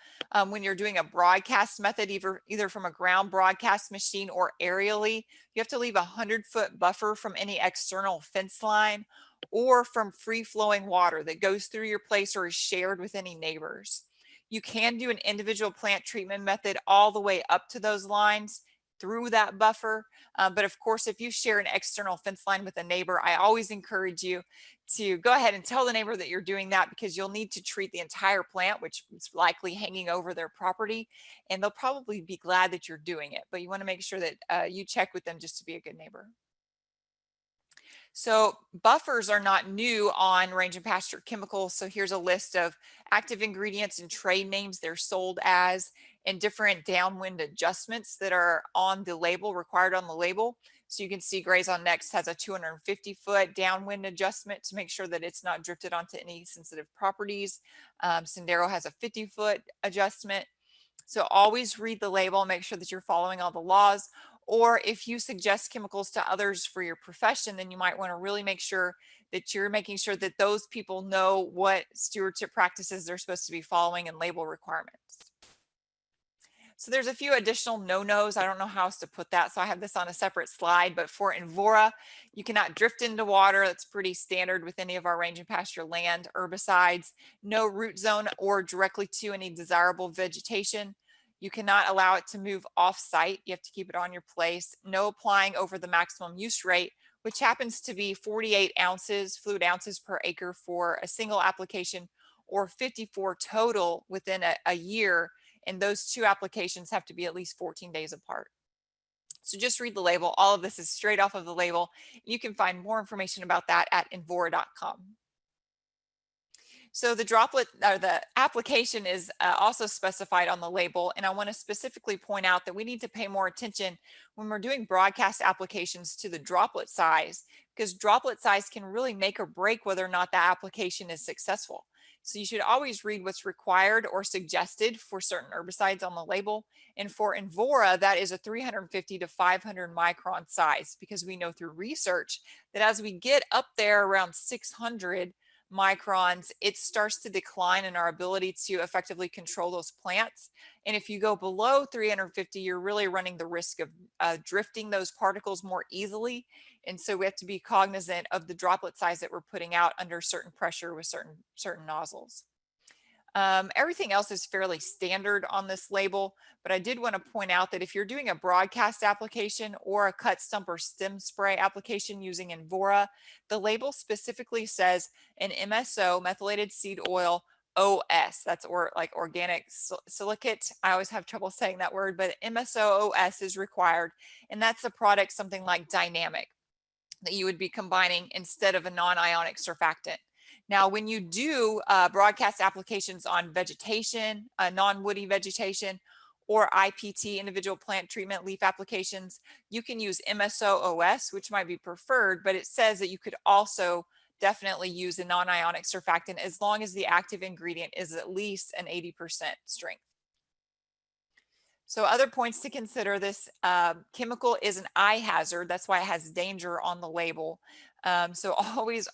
when you're doing a broadcast method, either from a ground broadcast machine or aerially, you have to leave a 100-foot buffer from any external fence line or from free-flowing water that goes through your place or is shared with any neighbors. You can do an individual plant treatment method all the way up to those lines through that buffer. But of course, if you share an external fence line with a neighbor, I always encourage you to go ahead and tell the neighbor that you're doing that, because you'll need to treat the entire plant, which is likely hanging over their property, and they'll probably be glad that you're doing it. But you want to make sure that you check with them just to be a good neighbor. So buffers are not new on range and pasture chemicals. So here's a list of active ingredients and trade names they're sold as, and different downwind adjustments that are on the label, required on the label. So you can see Graze on Next has a 250-foot downwind adjustment to make sure that it's not drifted onto any sensitive properties. Sendero has a 50-foot adjustment. So always read the label, make sure that you're following all the laws. Or if you suggest chemicals to others for your profession, then you might want to really make sure that you're making sure that those people know what stewardship practices they're supposed to be following and label requirements. So there's a few additional no-nos. I don't know how else to put that, so I have this on a separate slide. But for Envora, you cannot drift into water. That's pretty standard with any of our range and pasture land herbicides. No root zone or directly to any desirable vegetation. You cannot allow it to move off-site. You have to keep it on your place. No applying over the maximum use rate, which happens to be 48 ounces, fluid ounces per acre for a single application, or 54 total within a year. And those two applications have to be at least 14 days apart. So just read the label. All of this is straight off of the label. You can find more information about that at Envora.com. So the droplet or the application is also specified on the label. And I want to specifically point out that we need to pay more attention when we're doing broadcast applications to the droplet size, because droplet size can really make or break whether or not the application is successful. So you should always read what's required or suggested for certain herbicides on the label. And for Envora, that is a 350 to 500 micron size, because we know through research that as we get up there around 600 microns, it starts to decline in our ability to effectively control those plants. And if you go below 350, you're really running the risk of drifting those particles more easily. And so we have to be cognizant of the droplet size that we're putting out under certain pressure with certain nozzles. Everything else is fairly standard on this label, but I did want to point out that if you're doing a broadcast application or a cut stump or stem spray application using Envora, the label specifically says an MSO, methylated seed oil, OS, that's like organic silicate. I always have trouble saying that word, but MSO OS is required. And that's a product, something like Dynamic, that you would be combining instead of a non-ionic surfactant. Now, when you do broadcast applications on vegetation, non-woody vegetation, or IPT, individual plant treatment leaf applications, you can use MSO-OS, which might be preferred, but it says that you could also definitely use a non-ionic surfactant as long as the active ingredient is at least an 80% strength. So other points to consider: this chemical is an eye hazard. That's why it has danger on the label. So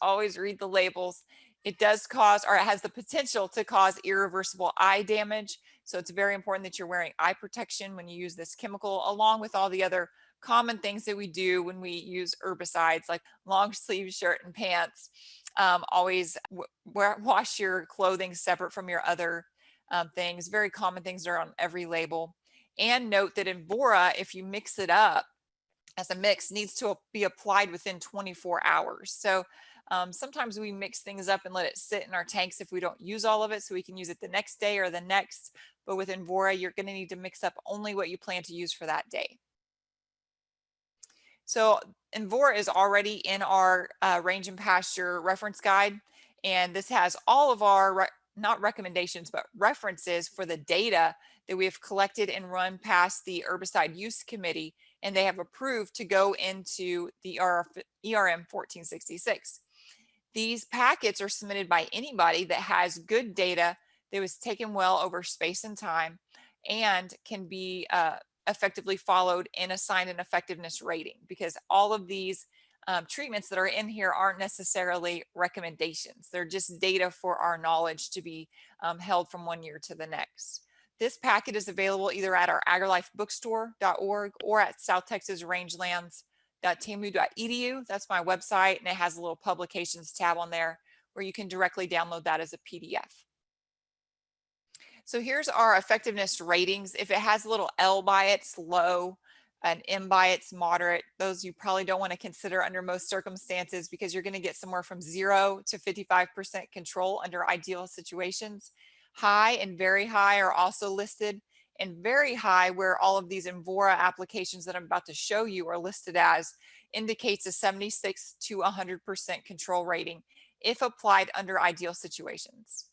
always read the labels. It does cause, or it has the potential to cause, irreversible eye damage. So it's very important that you're wearing eye protection when you use this chemical, along with all the other common things that we do when we use herbicides, like long sleeve shirt and pants. Always wash your clothing separate from your other things. Very common things that are on every label. And note that Envora, if you mix it up as a mix, needs to be applied within 24 hours. So sometimes we mix things up and let it sit in our tanks if we don't use all of it, so we can use it the next day or the next. But with Envora, you're going to need to mix up only what you plan to use for that day. So Envora is already in our range and pasture reference guide, and this has all of our not recommendations, but references for the data that we have collected and run past the Herbicide Use Committee, and they have approved to go into the ERM 1466. These packets are submitted by anybody that has good data that was taken well over space and time, and can be effectively followed and assigned an effectiveness rating, because all of these treatments that are in here aren't necessarily recommendations. They're just data for our knowledge to be held from one year to the next. This packet is available either at our agrilifebookstore.org or at southtexasrangelands.tamu.edu. That's my website, and it has a little publications tab on there where you can directly download that as a PDF. So here's our effectiveness ratings. If it has a little L by it, it's low, an M by it's moderate. Those you probably don't want to consider under most circumstances, because you're going to get somewhere from 0 to 55% control under ideal situations. High and very high are also listed, and very high, where all of these Envora applications that I'm about to show you are listed as, indicates a 76 to 100% control rating if applied under ideal situations.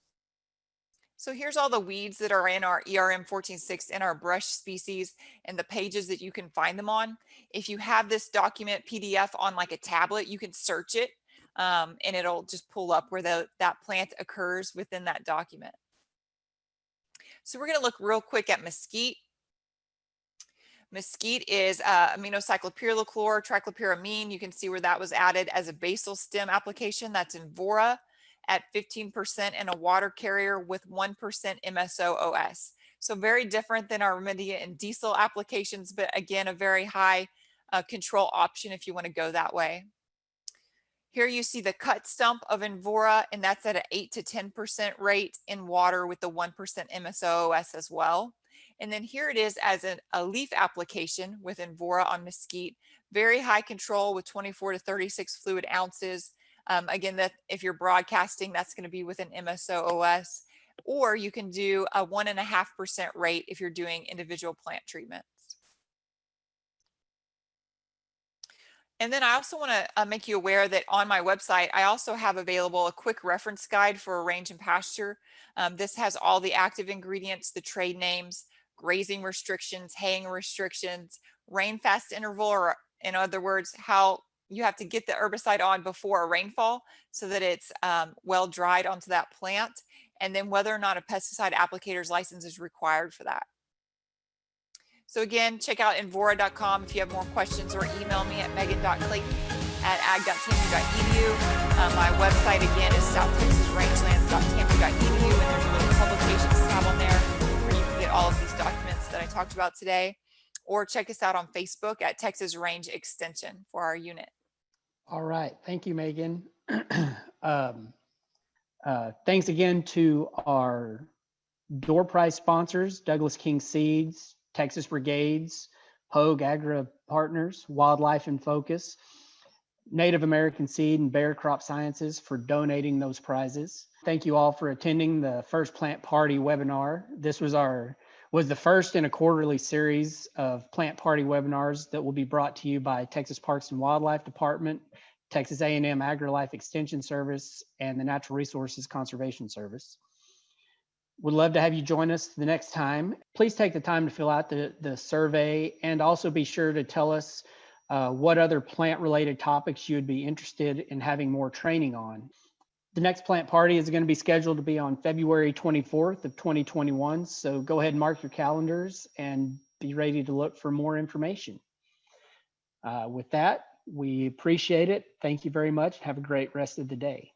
So here's all the weeds that are in our ERM 14.6 in our brush species and the pages that you can find them on. If you have this document PDF on like a tablet, you can search it and it'll just pull up where that plant occurs within that document. So we're going to look real quick at mesquite. Mesquite is aminocyclopyrrolachlor, triclopyramine. You can see where that was added as a basal stem application. That's Envora at 15% and a water carrier with 1% MSO-OS. So very different than our Remedia and diesel applications, but again, a very high control option if you want to go that way. Here you see the cut stump of Envora, and that's at an 8 to 10% rate in water with the 1% MSO-OS as well. And then here it is as a leaf application with Envora on mesquite, very high control with 24 to 36 fluid ounces. Again, that if you're broadcasting, that's going to be with an MSO-OS, or you can do a 1.5% rate if you're doing individual plant treatments. And then I also want to make you aware that on my website, I also have available a quick reference guide for range and pasture. This has all the active ingredients, the trade names, grazing restrictions, haying restrictions, rain fast interval, or in other words, how you have to get the herbicide on before a rainfall so that it's well dried onto that plant, and then whether or not a pesticide applicator's license is required for that. So again, check out Envora.com if you have more questions, or email me at megan.clayton@ag.tamu.edu. My website again is southtexasrangelands.tamu.edu, and there's a little publications tab on there where you can get all of these documents that I talked about today, or check us out on Facebook at Texas Range Extension for our unit. All right. Thank you, Megan. Thanks again to our door prize sponsors, Douglas King Seeds, Texas Brigades, Pogue Agri Partners, Wildlife in Focus, Native American Seed, and Bayer Crop Sciences for donating those prizes. Thank you all for attending the first Plant Party webinar. This was the first in a quarterly series of Plant Party webinars that will be brought to you by Texas Parks and Wildlife Department, Texas A&M AgriLife Extension Service, and the Natural Resources Conservation Service. Would love to have you join us the next time. Please take the time to fill out the survey, and also be sure to tell us what other plant-related topics you would be interested in having more training on. The next Plant Party is going to be scheduled to be on February 24th of 2021, so go ahead and mark your calendars and be ready to look for more information. With that, we appreciate it. Thank you very much. Have a great rest of the day.